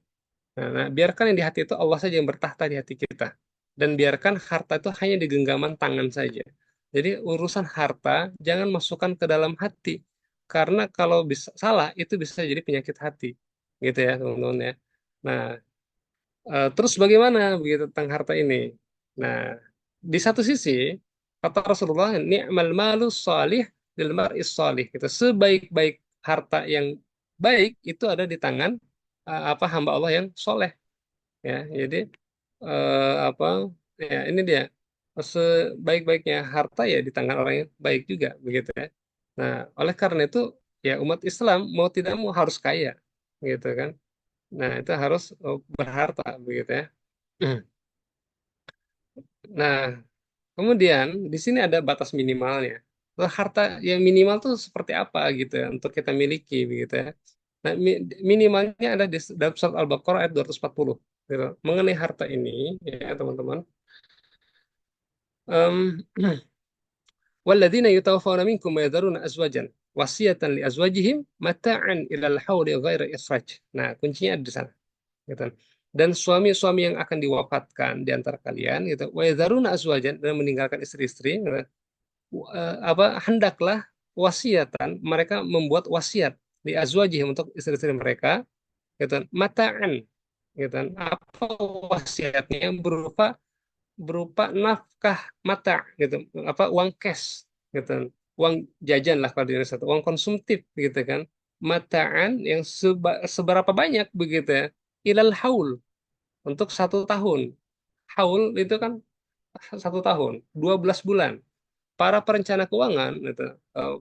Nah, biarkan yang di hati itu Allah saja yang bertahta di hati kita. Dan biarkan harta itu hanya di genggaman tangan saja. Jadi urusan harta jangan masukkan ke dalam hati. Karena kalau bisa salah itu bisa jadi penyakit hati. Gitu ya teman-teman ya. Nah, terus bagaimana begitu tentang harta ini? Nah, di satu sisi kata Rasulullah, ni'mal malu salih lil mar'is salih. Gitu. Sebaik-baik harta yang baik itu ada di tangan apa hamba Allah yang soleh. Ya, jadi apa? Ya, ini dia sebaik-baiknya harta ya di tangan orang yang baik juga begitu ya. Nah, oleh karena itu ya umat Islam mau tidak mau harus kaya, gitu kan. Nah, itu harus berharta begitu ya. Nah, kemudian di sini ada batas minimalnya. Harta yang minimal tuh seperti apa gitu ya untuk kita miliki begitu ya. Nah, minimalnya ada di dalam surat Al-Baqarah ayat 240. Gitu. Mengenai harta ini ya teman-teman. Em, والذين يتوفون منكم ويذرون أزواجا وصية لأزواجهم متاعا إلى الحول غير إخراج. Nah, kuncinya ada di sana. Gitu. Dan suami-suami yang akan diwafatkan di antara kalian, gitu, wa yadharuna azwajan, dan meninggalkan istri-istri, gitu, apa hendaklah wasiatan mereka membuat wasiat di azwajihim untuk istri-istri mereka, gitu, mata'an, gitu kan. Apa wasiatnya? Berupa berupa nafkah mata gitu, apa uang cash gitu, uang jajan lah kalau di Indonesia itu, uang konsumtif gitu kan, mataan yang seberapa banyak begitu ya, ilal haul, untuk 1 tahun. Haul itu kan 1 tahun, 12 bulan. Para perencana keuangan itu,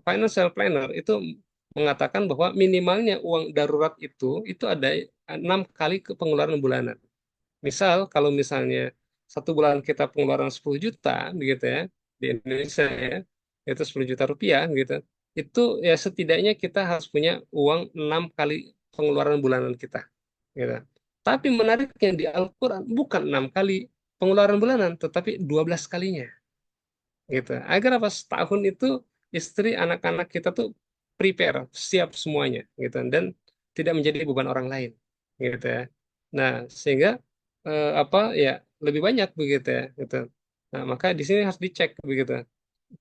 financial planner itu mengatakan bahwa minimalnya uang darurat itu ada 6 kali ke pengeluaran bulanan. Misal kalau misalnya 1 bulan kita pengeluaran 10 juta begitu ya, di Indonesia ya, itu 10 juta rupiah gitu. Itu ya setidaknya kita harus punya uang 6 kali pengeluaran bulanan kita gitu. Tapi menariknya di Al-Qur'an bukan 6 kali pengeluaran bulanan, tetapi 12 kalinya gitu. Agar apa? Setahun itu istri, anak-anak kita tuh prepare, siap semuanya gitu, dan tidak menjadi beban orang lain gitu ya. Nah, sehingga apa ya, lebih banyak begitu ya gitu. Nah, maka di sini harus dicek begitu.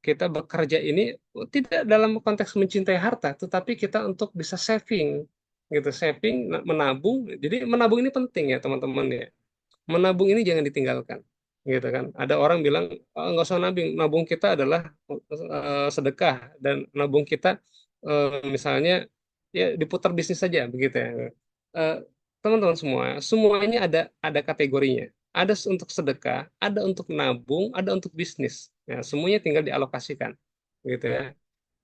Kita bekerja ini tidak dalam konteks mencintai harta, tetapi kita untuk bisa saving gitu, saving, menabung. Jadi menabung ini penting ya teman-teman ya, menabung ini jangan ditinggalkan gitu kan. Ada orang bilang, "Oh, nggak usah nabung, nabung kita adalah sedekah, dan nabung kita misalnya ya diputar bisnis saja begitu ya." Eh, Teman-teman semua, semuanya ada kategorinya, ada untuk sedekah, ada untuk nabung, ada untuk bisnis ya, semuanya tinggal dialokasikan gitu ya.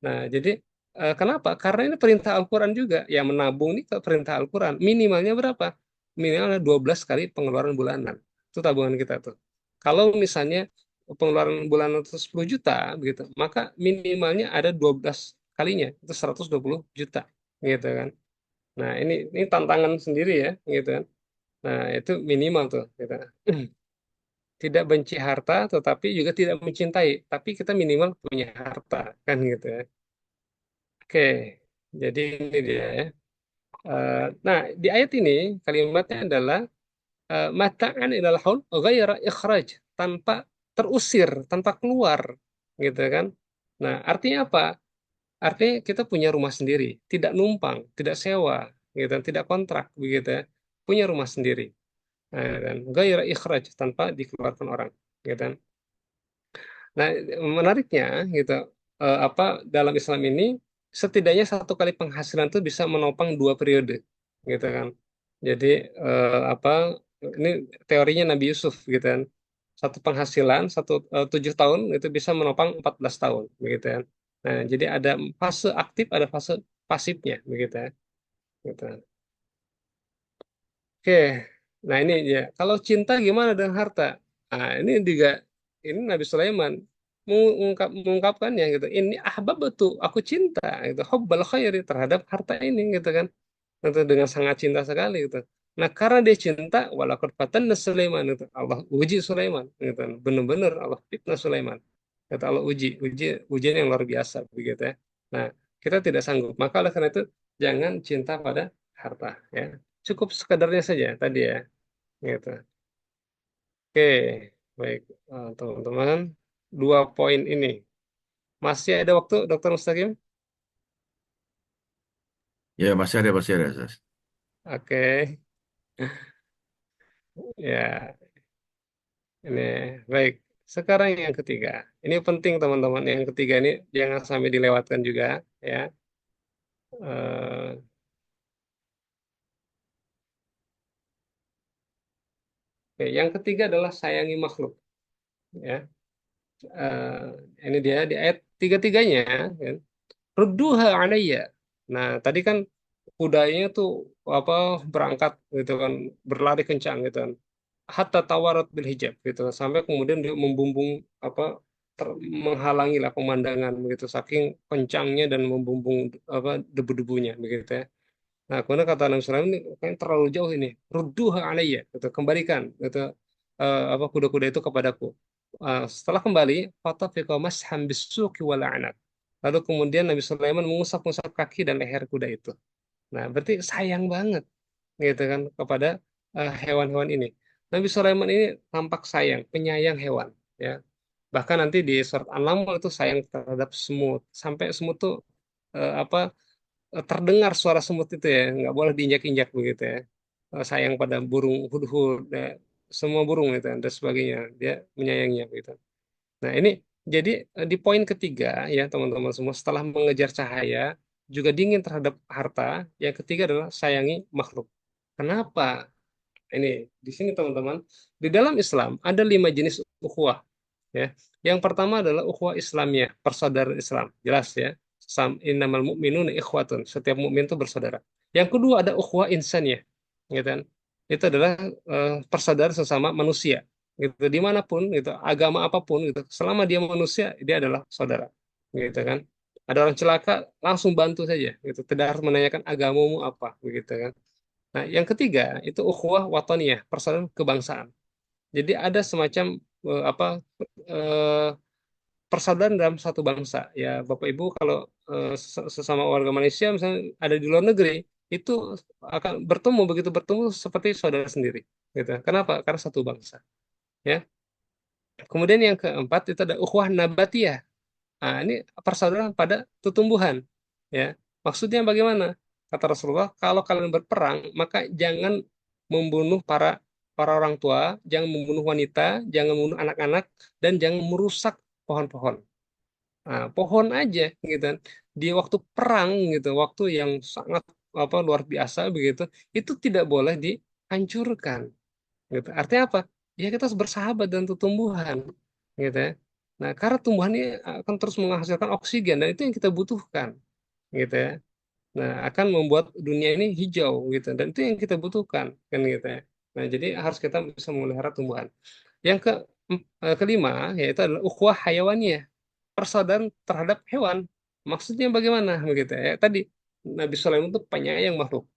Nah, jadi kenapa? Karena ini perintah Al-Quran juga. Ya, menabung ini ke perintah Al-Quran. Minimalnya berapa? Minimalnya 12 kali pengeluaran bulanan. Itu tabungan kita tuh. Kalau misalnya pengeluaran bulanan itu 10 juta, begitu, maka minimalnya ada 12 kalinya. Itu 120 juta. Gitu kan. Nah, ini tantangan sendiri ya. Gitu kan. Nah, itu minimal tuh. Gitu. Tidak benci harta, tetapi juga tidak mencintai. Tapi kita minimal punya harta. Kan gitu ya. Oke, jadi ini dia ya. Nah, di ayat ini kalimatnya adalah mata'an ilal haul ghaira ikhraj, tanpa terusir, tanpa keluar, gitu kan. Nah, artinya apa? Artinya kita punya rumah sendiri, tidak numpang, tidak sewa, gitu kan, tidak kontrak, begitu ya. Punya rumah sendiri. Nah, kan, ghaira ikhraj, tanpa dikeluarkan orang, gitu kan. Nah, menariknya gitu, apa, dalam Islam ini setidaknya 1 kali penghasilan itu bisa menopang 2 periode, gitu kan. Jadi apa, ini teorinya Nabi Yusuf gitu kan. Satu penghasilan 7 tahun itu bisa menopang 14 tahun, begitu kan. Nah, jadi ada fase aktif, ada fase pasifnya, begitu ya. Gitu. Oke, nah ini ya. Kalau cinta gimana dengan harta? Nah, ini juga, ini Nabi Sulaiman mengungkapkan ya gitu. Ini ahbab betul, aku cinta gitu. Hubbal khairi, terhadap harta ini gitu kan. Itu dengan sangat cinta sekali gitu. Nah, karena dia cinta, walaqad fatanna Sulaiman itu. Allah uji Sulaiman gitu. Benar-benar Allah fitnah Sulaiman. Kata Allah ujian yang luar biasa begitu ya. Nah, kita tidak sanggup. Maka oleh karena itu jangan cinta pada harta ya. Cukup sekadarnya saja tadi ya. Gitu. Oke, baik. Teman-teman, 2 poin ini. Masih ada waktu, Dokter Mustaqim? Ya, masih ada, Sas. Oke, ya. Ini baik. Sekarang yang ketiga. Ini penting teman-teman. Yang ketiga ini jangan sampai dilewatkan juga ya. Eh, oke, yang ketiga adalah sayangi makhluk ya. Eh, ini dia di ayat tiga-tiganya kan. Rudduha alayya. Nah, tadi kan kudanya tuh apa, berangkat gitu kan, berlari kencang gitu kan. Hatta tawarat bil hijab gitu, sampai kemudian dia membumbung, apa, menghalangi lah pemandangan begitu, saking kencangnya dan membumbung apa, debu-debunya begitu ya. Nah, kemudian kata Nabi SAW, ini kayaknya terlalu jauh ini, rudduha alayya gitu, kembalikan gitu, apa, kuda-kuda itu kepadaku. Setelah kembali, fatafiqa mashan bisuqi wal a'naq, lalu kemudian Nabi Sulaiman mengusap-ngusap kaki dan leher kuda itu. Nah, berarti sayang banget gitu kan kepada hewan-hewan ini. Nabi Sulaiman ini tampak sayang, penyayang hewan ya. Bahkan nanti di surat An-Naml itu sayang terhadap semut, sampai semut tuh apa, terdengar suara semut itu ya, nggak boleh diinjak-injak begitu ya. sayang pada burung hudhud, semua burung gitu kan, dan sebagainya. Dia menyayanginya gitu. Nah, ini jadi di poin ketiga ya teman-teman semua, setelah mengejar cahaya juga dingin terhadap harta, yang ketiga adalah sayangi makhluk. Kenapa? Ini di sini teman-teman, di dalam Islam ada 5 jenis ukhuwah ya. Yang pertama adalah ukhuwah Islamiyah, persaudaraan Islam. Jelas ya. Innamal mu'minuna ikhwatun. Setiap mukmin itu bersaudara. Yang kedua ada ukhuwah insaniyah, gitu kan. Itu adalah persaudaraan sesama manusia. Gitu. Dimanapun, gitu, agama apapun, gitu, selama dia manusia, dia adalah saudara. Gitu kan. Ada orang celaka, langsung bantu saja. Gitu. Tidak harus menanyakan agamamu apa, begitu kan. Nah, yang ketiga itu ukhuwah watoniyah, persaudaraan kebangsaan. Jadi ada semacam apa eh, persaudaraan dalam satu bangsa. Ya, Bapak Ibu kalau sesama warga Malaysia misalnya ada di luar negeri, itu akan bertemu, begitu bertemu seperti saudara sendiri. Gitu. Kenapa? Karena satu bangsa. Ya. Kemudian yang keempat itu ada ukhuwah nabatiyah. Nah, ini persaudaraan pada tumbuhan. Ya. Maksudnya bagaimana? Kata Rasulullah, kalau kalian berperang, maka jangan membunuh para orang tua, jangan membunuh wanita, jangan membunuh anak-anak, dan jangan merusak pohon-pohon. Nah, pohon aja gitu kan. Di waktu perang gitu, waktu yang sangat luar biasa begitu, itu tidak boleh dihancurkan. Gitu. Artinya apa? Ya kita harus bersahabat dengan tumbuhan, gitu ya. Nah, karena tumbuhan ini akan terus menghasilkan oksigen dan itu yang kita butuhkan, gitu ya. Nah, akan membuat dunia ini hijau, gitu. Dan itu yang kita butuhkan, kan gitu ya. Nah, jadi harus kita bisa memelihara tumbuhan. Yang kelima yaitu adalah ukhuwah hayawaniyah, persaudaraan terhadap hewan. Maksudnya bagaimana begitu ya? Tadi Nabi Sulaiman itu penyayang makhluk.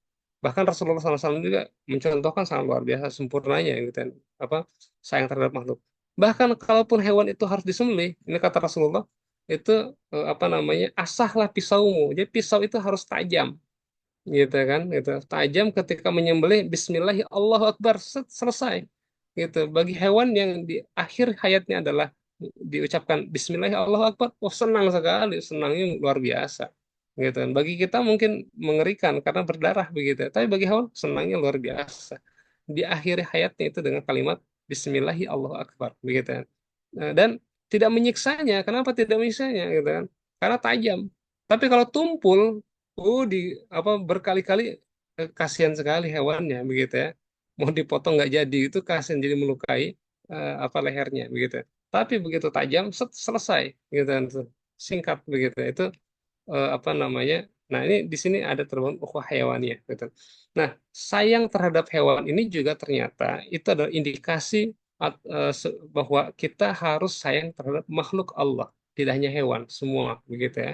Bahkan Rasulullah SAW juga mencontohkan sangat luar biasa sempurnanya gitu kan. Apa sayang terhadap makhluk. Bahkan kalaupun hewan itu harus disembelih, ini kata Rasulullah, itu apa namanya? Asahlah pisaumu. Jadi pisau itu harus tajam, gitu kan? Gitu. Tajam ketika menyembelih Bismillahi Allahu Akbar, selesai. Gitu. Bagi hewan yang di akhir hayatnya adalah diucapkan Bismillahi Allahu Akbar, oh senang sekali, senangnya luar biasa. Gitu kan. Bagi kita mungkin mengerikan karena berdarah begitu, tapi bagi hewan senangnya luar biasa. Di akhir hayatnya itu dengan kalimat Bismillahi Allahu Akbar, begitu kan. Dan tidak menyiksanya. Kenapa tidak menyiksanya? Gitu kan. Karena tajam. Tapi kalau tumpul, di apa berkali-kali, kasihan sekali hewannya begitu ya. Mau dipotong nggak jadi, itu kasihan, jadi melukai apa lehernya begitu. Tapi begitu tajam, selesai gitu kan. Singkat begitu. Itu apa namanya? Nah, ini di sini ada terbangun ukhuwah hewaniyah gitu. Nah, sayang terhadap hewan ini juga ternyata itu adalah indikasi bahwa kita harus sayang terhadap makhluk Allah, tidak hanya hewan, semua begitu ya.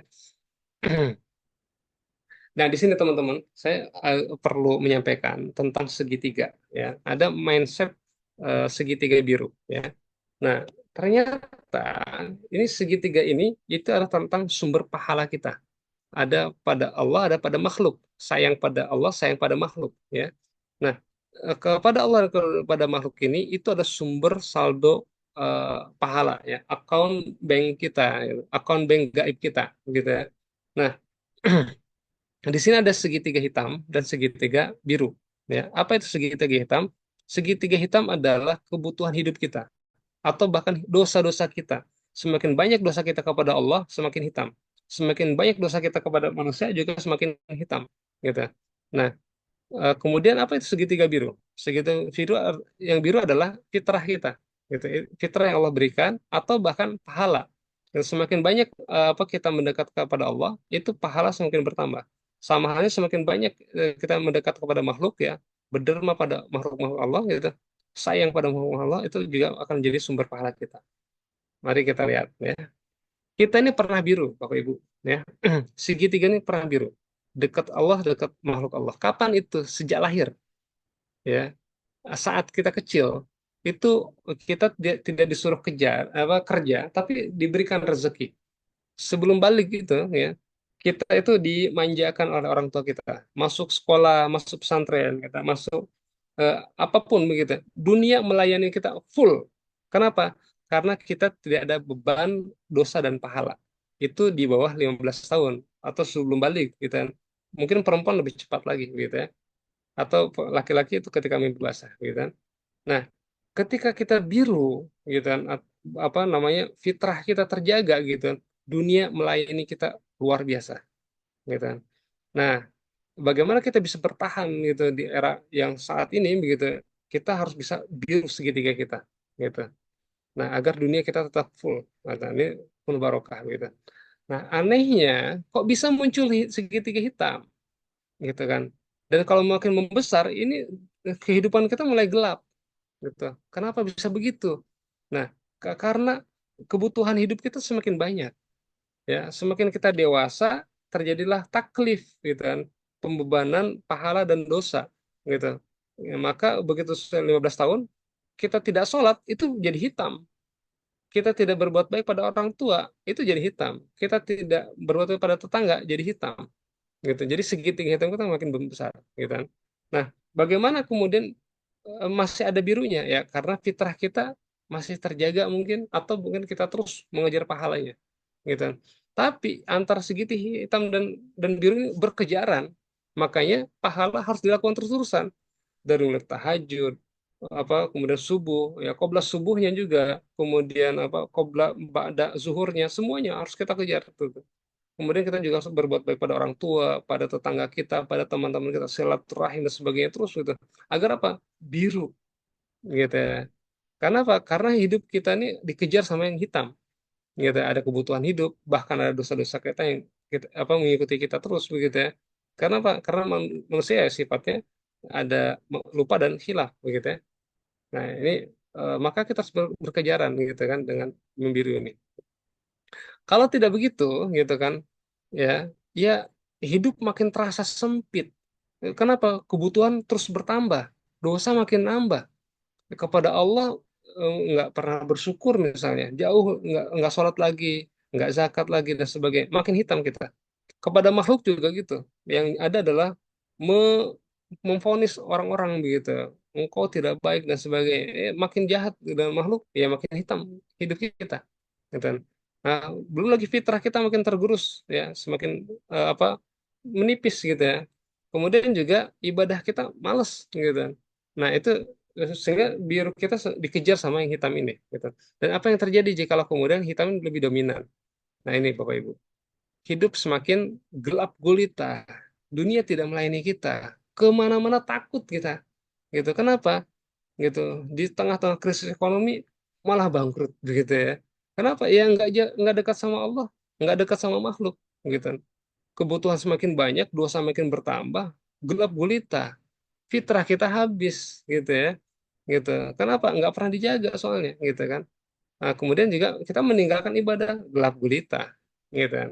Nah, di sini teman-teman, saya perlu menyampaikan tentang segitiga ya. Ada mindset segitiga biru ya. Nah, ternyata ini segitiga ini itu adalah tentang sumber pahala kita. Ada pada Allah, ada pada makhluk. Sayang pada Allah, sayang pada makhluk ya. Nah, kepada Allah dan kepada makhluk ini itu ada sumber saldo pahala ya, account bank kita, ya. Account bank gaib kita gitu ya. Nah, di sini ada segitiga hitam dan segitiga biru. Ya, apa itu segitiga hitam? Segitiga hitam adalah kebutuhan hidup kita atau bahkan dosa-dosa kita. Semakin banyak dosa kita kepada Allah, semakin hitam. Semakin banyak dosa kita kepada manusia juga semakin hitam. Gitu. Nah, kemudian apa itu segitiga biru? Segitiga biru, yang biru adalah fitrah kita. Gitu. Fitrah yang Allah berikan atau bahkan pahala. Dan semakin banyak apa kita mendekat kepada Allah, itu pahala semakin bertambah. Sama halnya semakin banyak kita mendekat kepada makhluk ya, berderma pada makhluk-makhluk Allah gitu, sayang pada makhluk Allah, itu juga akan jadi sumber pahala kita. Mari kita lihat ya. Kita ini pernah biru, Bapak Ibu, ya. Segitiga ini pernah biru. Dekat Allah, dekat makhluk Allah. Kapan itu? Sejak lahir, ya. Saat kita kecil, itu kita tidak disuruh kejar apa kerja, tapi diberikan rezeki. Sebelum balik gitu ya, kita itu dimanjakan oleh orang tua kita. Masuk sekolah, masuk pesantren, kita masuk apapun begitu. Dunia melayani kita full. Kenapa? Karena kita tidak ada beban dosa dan pahala. Itu di bawah 15 tahun atau sebelum balik gitu kan. Mungkin perempuan lebih cepat lagi gitu ya. atau laki-laki itu ketika mimpi basah, gitu kan. Nah, ketika kita biru, gitu kan, apa namanya, fitrah kita terjaga, gitu kan, dunia melayani kita luar biasa, gitu kan. Nah, bagaimana kita bisa bertahan gitu di era yang saat ini begitu? Kita harus bisa biru segitiga kita, gitu. Nah, agar dunia kita tetap full. Nah, ini full barokah gitu. Nah, anehnya kok bisa muncul segitiga hitam, gitu kan? Dan kalau makin membesar, ini kehidupan kita mulai gelap, gitu. Kenapa bisa begitu? Nah, karena kebutuhan hidup kita semakin banyak, ya. Semakin kita dewasa, terjadilah taklif, gitu kan? Pembebanan pahala dan dosa, gitu. Ya, maka begitu 15 tahun kita tidak sholat, itu jadi hitam. Kita tidak berbuat baik pada orang tua, itu jadi hitam. Kita tidak berbuat baik pada tetangga, jadi hitam. Gitu. Jadi segitiga hitam kita makin besar, gitu kan. Nah, bagaimana kemudian masih ada birunya, ya? Karena fitrah kita masih terjaga mungkin, atau mungkin kita terus mengejar pahalanya, gitu kan. Tapi antara segitiga hitam dan biru ini berkejaran, makanya pahala harus dilakukan terus-terusan, dari mulai tahajud, apa kemudian subuh, ya qobla subuhnya juga, kemudian apa qobla ba'da zuhurnya, semuanya harus kita kejar tuh. Kemudian kita juga harus berbuat baik pada orang tua, pada tetangga kita, pada teman-teman kita, silaturahim dan sebagainya terus gitu. Agar apa? Biru, gitu ya. Karena apa? Karena hidup kita ini dikejar sama yang hitam, gitu ya. Ada kebutuhan hidup, bahkan ada dosa-dosa kita yang apa mengikuti kita terus begitu ya. Karena apa? Karena manusia ya sifatnya ada lupa dan hilaf begitu ya. Nah, ini maka kita harus berkejaran gitu kan dengan membiru ini. Kalau tidak begitu, gitu kan, ya, ya hidup makin terasa sempit. Kenapa? Kebutuhan terus bertambah, dosa makin nambah. Kepada Allah nggak pernah bersyukur misalnya, jauh nggak sholat lagi, nggak zakat lagi dan sebagainya. Makin hitam kita. Kepada makhluk juga gitu. Yang ada adalah memvonis orang-orang begitu. Engkau tidak baik dan sebagainya. Makin jahat dan makhluk, ya makin hitam hidup kita. Gitu kan. Nah, belum lagi fitrah kita makin tergerus, ya, semakin apa menipis gitu ya. Kemudian juga ibadah kita males gitu kan. Nah, itu sehingga biar kita dikejar sama yang hitam ini gitu. Dan apa yang terjadi jika kemudian hitam ini lebih dominan? Nah, ini Bapak Ibu, hidup semakin gelap gulita, dunia tidak melayani kita, kemana-mana takut kita, gitu. Kenapa? Gitu, di tengah-tengah krisis ekonomi malah bangkrut, begitu ya. Kenapa? Ya nggak dekat sama Allah, nggak dekat sama makhluk, gitu. Kebutuhan semakin banyak, dosa semakin bertambah, gelap gulita, fitrah kita habis, gitu ya, gitu. Kenapa? Nggak pernah dijaga soalnya, gitu kan. Nah, kemudian juga kita meninggalkan ibadah, gelap gulita, gitu kan.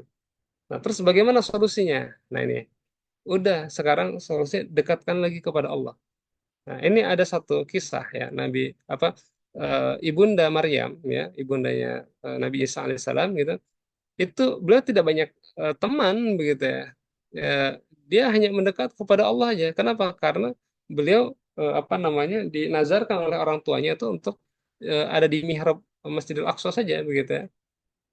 Nah, terus bagaimana solusinya? Nah, ini udah, sekarang solusinya dekatkan lagi kepada Allah. Nah, ini ada satu kisah ya, Nabi apa Ibunda Maryam, ya, ibundanya Nabi Isa alaihissalam gitu. Itu beliau tidak banyak teman begitu ya. Ya, dia hanya mendekat kepada Allah aja. Kenapa? Karena beliau apa namanya dinazarkan oleh orang tuanya itu untuk ada di mihrab Masjidil Aqsa saja begitu ya.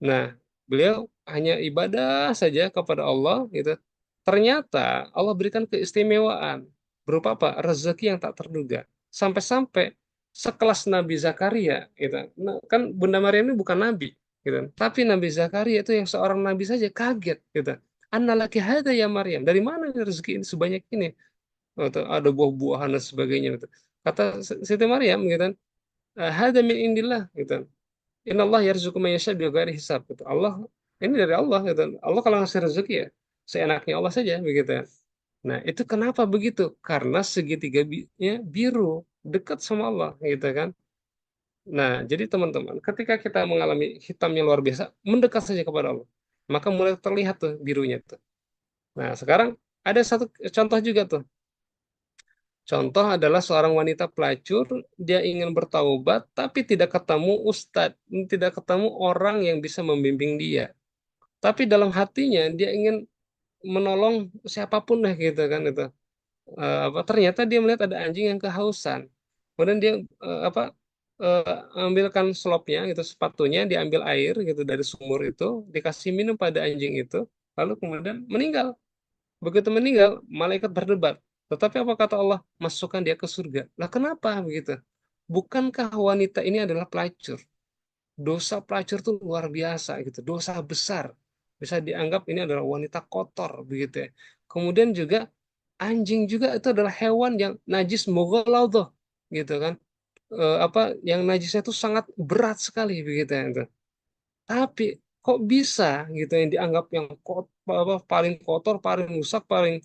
Nah, beliau hanya ibadah saja kepada Allah gitu. Ternyata Allah berikan keistimewaan berupa apa? Rezeki yang tak terduga. Sampai-sampai sekelas Nabi Zakaria gitu. Nah, kan Bunda Maryam ini bukan nabi gitu. Tapi Nabi Zakaria itu yang seorang nabi saja kaget gitu. Annalaki hada ya Maryam. Dari mana ini rezeki ini sebanyak ini? Gitu. Ada buah-buahan dan sebagainya gitu. Kata Siti Maryam gitu. Hada min indillah gitu. Inna Allah yarzuqu man yasha bighairi hisab. Gitu. Allah ini dari Allah gitu. Allah kalau ngasih rezeki ya seenaknya Allah saja begitu ya. Nah, itu kenapa begitu? Karena segitiga biru dekat sama Allah gitu kan. Nah, jadi teman-teman, ketika kita mengalami hitamnya luar biasa, mendekat saja kepada Allah. Maka mulai terlihat tuh birunya tuh. Nah, sekarang ada satu contoh juga tuh. Contoh adalah seorang wanita pelacur, dia ingin bertaubat, tapi tidak ketemu ustadz, tidak ketemu orang yang bisa membimbing dia. Tapi dalam hatinya dia ingin menolong siapapun lah gitu kan itu. Apa ternyata dia melihat ada anjing yang kehausan. Kemudian dia apa ambilkan slopnya gitu, sepatunya diambil air gitu dari sumur itu, dikasih minum pada anjing itu, lalu kemudian meninggal. Begitu meninggal, malaikat berdebat. Tetapi apa kata Allah? Masukkan dia ke surga. Lah kenapa begitu? Bukankah wanita ini adalah pelacur? Dosa pelacur itu luar biasa gitu, dosa besar. Bisa dianggap ini adalah wanita kotor begitu ya. Kemudian juga anjing juga itu adalah hewan yang najis mughaladhah gitu kan. Apa yang najisnya itu sangat berat sekali begitu ya. Itu. Tapi kok bisa gitu yang dianggap yang apa, paling kotor, paling rusak, paling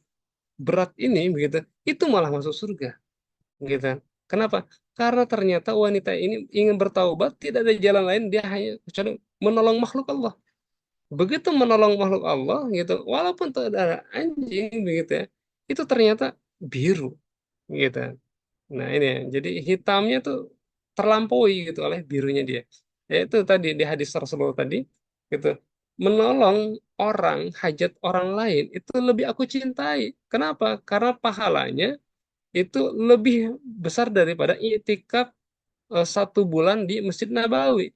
berat ini begitu, itu malah masuk surga gitu. Kenapa? Karena ternyata wanita ini ingin bertaubat, tidak ada jalan lain, dia hanya kecuali menolong makhluk Allah. Begitu menolong makhluk Allah gitu, walaupun itu ada anjing begitu ya, itu ternyata biru gitu. Nah ini ya, jadi hitamnya tuh terlampaui gitu oleh birunya dia. Yaitu tadi di hadis Rasulullah tadi gitu, menolong orang hajat orang lain itu lebih aku cintai. Kenapa? Karena pahalanya itu lebih besar daripada iktikaf 1 bulan di Masjid Nabawi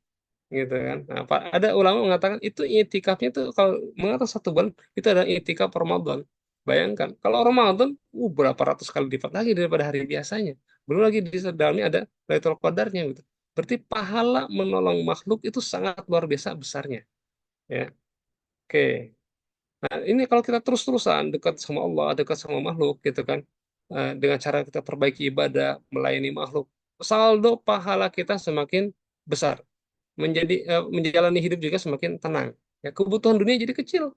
gitu kan. Nah, ada ulama mengatakan itu iktikafnya itu kalau mengatakan 1 bulan itu adalah iktikaf Ramadan. Bayangkan kalau Ramadan berapa ratus kali lipat lagi daripada hari biasanya. Belum lagi di dalamnya ada Lailatul Qadarnya gitu. Berarti pahala menolong makhluk itu sangat luar biasa besarnya. Ya, oke. Nah, ini kalau kita terus-terusan dekat sama Allah, dekat sama makhluk gitu kan, dengan cara kita perbaiki ibadah, melayani makhluk, saldo pahala kita semakin besar, menjalani hidup juga semakin tenang. Ya, kebutuhan dunia jadi kecil,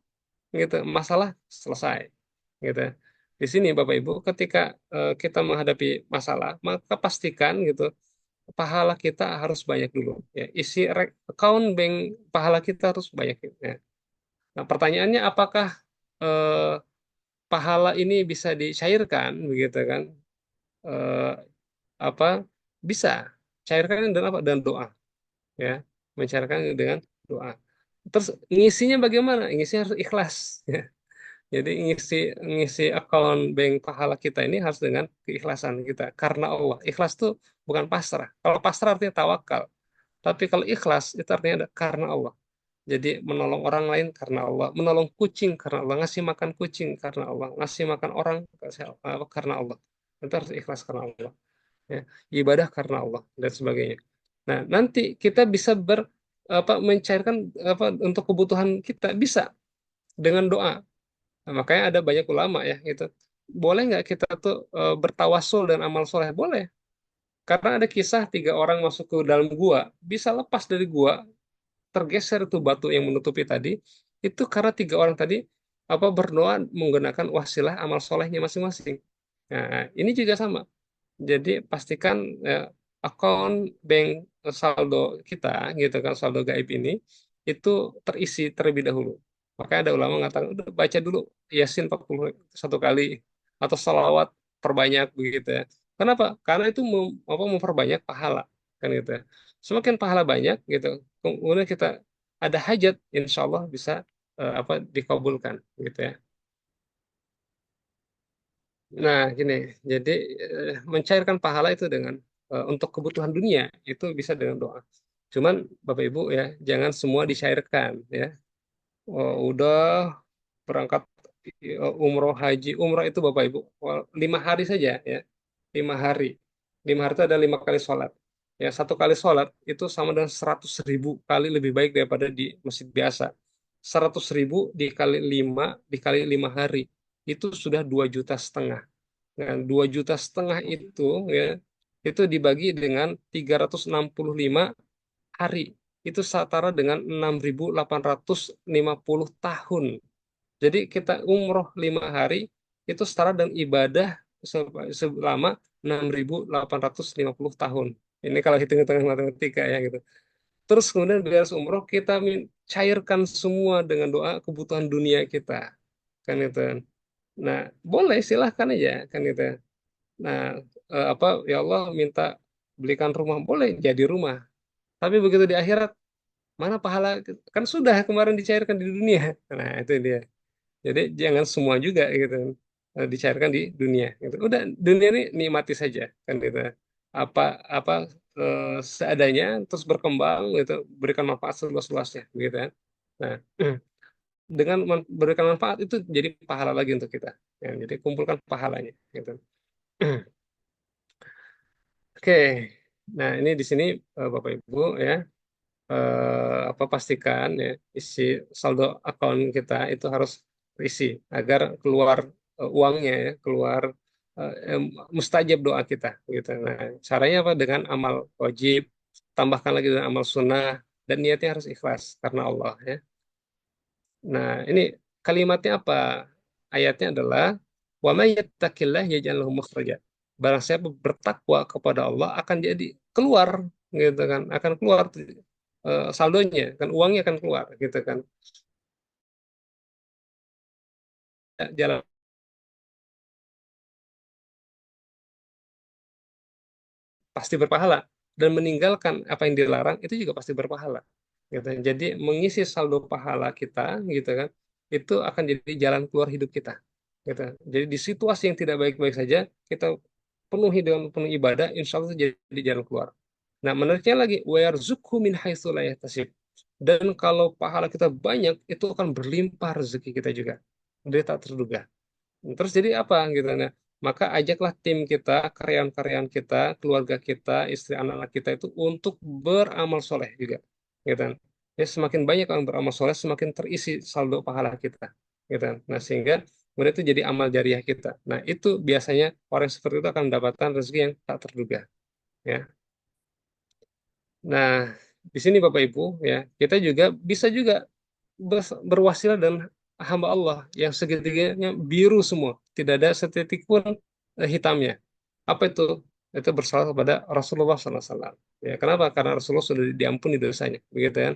gitu, masalah selesai, gitu. Di sini Bapak Ibu, ketika kita menghadapi masalah, maka pastikan gitu, pahala kita harus banyak dulu. Ya, isi account bank pahala kita harus banyak. Ya. Nah, pertanyaannya apakah eh, pahala ini bisa dicairkan begitu kan? Eh, apa bisa cairkan dengan apa? Dan doa, ya, mencairkan dengan doa. Terus ngisinya bagaimana? Ngisinya harus ikhlas. Ya. Jadi ngisi ngisi akun bank pahala kita ini harus dengan keikhlasan kita karena Allah. Ikhlas tuh bukan pasrah. Kalau pasrah artinya tawakal. Tapi kalau ikhlas itu artinya ada karena Allah. Jadi menolong orang lain karena Allah, menolong kucing karena Allah, ngasih makan kucing karena Allah, ngasih makan orang karena Allah. Itu harus ikhlas karena Allah. Ya. Ibadah karena Allah dan sebagainya. Nah, nanti kita bisa mencairkan untuk kebutuhan kita bisa dengan doa. Nah, makanya ada banyak ulama ya gitu. Boleh nggak kita tuh bertawasul dan amal soleh? Boleh. Karena ada kisah 3 orang masuk ke dalam gua, bisa lepas dari gua, tergeser tuh batu yang menutupi tadi, itu karena 3 orang tadi berdoa menggunakan wasilah amal solehnya masing-masing. Nah, ini juga sama. Jadi pastikan akun bank saldo kita, gitu kan, saldo gaib ini itu terisi terlebih dahulu. Makanya ada ulama mengatakan, udah baca dulu Yasin 41 kali atau salawat perbanyak begitu ya. Kenapa? Karena itu memperbanyak pahala kan gitu ya. Semakin pahala banyak gitu, kemudian kita ada hajat, insya Allah bisa dikabulkan gitu ya. Nah, gini, jadi mencairkan pahala itu dengan untuk kebutuhan dunia itu bisa dengan doa. Cuman Bapak Ibu ya, jangan semua dicairkan ya. Oh, udah berangkat umroh haji, umroh itu Bapak Ibu 5 hari saja ya, 5 hari. 5 hari itu ada 5 kali sholat. Ya, 1 kali sholat itu sama dengan 100.000 kali lebih baik daripada di masjid biasa. 100.000 dikali 5 dikali 5 hari itu sudah 2,5 juta. Nah, 2,5 juta itu ya itu dibagi dengan 365 hari. Itu setara dengan 6.850 tahun. Jadi kita umroh 5 hari itu setara dengan ibadah selama 6.850 tahun. Ini kalau hitung-hitungan matematika ya gitu. Terus kemudian beres umroh kita cairkan semua dengan doa kebutuhan dunia kita. Kan itu. Nah, boleh silahkan aja kan itu. Nah, ya Allah minta belikan rumah, boleh jadi rumah. Tapi begitu di akhirat, mana pahala? Kan sudah kemarin dicairkan di dunia. Nah, itu dia. Jadi jangan semua juga gitu dicairkan di dunia. Gitu. Udah dunia ini nikmati saja kan gitu. Apa apa seadanya terus berkembang gitu, berikan manfaat seluas-luasnya gitu kan. Nah, dengan memberikan manfaat itu jadi pahala lagi untuk kita. Ya, jadi kumpulkan pahalanya. Gitu. Oke, nah ini di sini Bapak Ibu ya apa pastikan ya isi saldo akun kita itu harus terisi agar keluar uangnya ya keluar mustajab doa kita gitu. Nah caranya apa dengan amal wajib tambahkan lagi dengan amal sunnah dan niatnya harus ikhlas karena Allah ya. Nah ini kalimatnya apa? Ayatnya adalah wa may yattaqillah yaj'al lahu makhraja. Barang siapa bertakwa kepada Allah akan jadi keluar gitu kan, akan keluar saldonya kan uangnya akan keluar gitu kan. Jalan pasti berpahala dan meninggalkan apa yang dilarang itu juga pasti berpahala gitu. Jadi mengisi saldo pahala kita gitu kan itu akan jadi jalan keluar hidup kita gitu. Jadi di situasi yang tidak baik-baik saja kita penuhi dengan penuh ibadah insya Allah itu jadi jalan keluar. Nah menariknya lagi wayarzuqhu min haitsu la yahtasib. Dan kalau pahala kita banyak itu akan berlimpah rezeki kita juga. Dia tak terduga. Terus jadi apa gitu nah. Maka ajaklah tim kita, karyawan-karyawan kita, keluarga kita, istri anak-anak kita itu untuk beramal soleh juga. Gitu. Ya, semakin banyak orang beramal soleh, semakin terisi saldo pahala kita. Gitu. Nah, sehingga kemudian itu jadi amal jariah kita. Nah, itu biasanya orang seperti itu akan mendapatkan rezeki yang tak terduga. Ya. Nah, di sini Bapak Ibu, ya, kita juga bisa juga berwasilah dan hamba Allah yang segitiganya biru semua, tidak ada setitik pun hitamnya. Apa itu? Itu bersalah kepada Rasulullah SAW. Ya, kenapa? Karena Rasulullah sudah diampuni dosanya, begitu kan?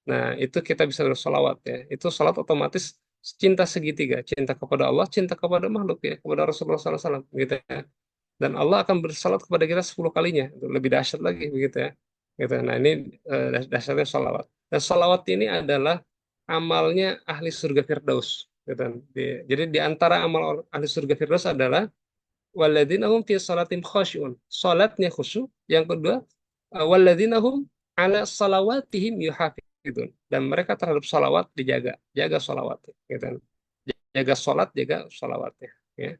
Nah, itu kita bisa bersolawat ya. Itu salat otomatis cinta segitiga, cinta kepada Allah, cinta kepada makhluk ya, kepada Rasulullah SAW, begitu ya. Dan Allah akan bersalat kepada kita 10 kalinya, itu lebih dahsyat lagi, begitu ya. Gitu. Nah, ini dasarnya salawat. Dan salawat ini adalah amalnya ahli surga Firdaus. Gitu. Jadi di antara amal ahli surga Firdaus adalah walladzina hum fi salatim khashi'un. Salatnya khusyuk. Yang kedua, walladzina hum ala salawatihim yuhafidun. Dan mereka terhadap salawat dijaga, jaga salawat, gitu. Jaga salat, jaga salawatnya, ya.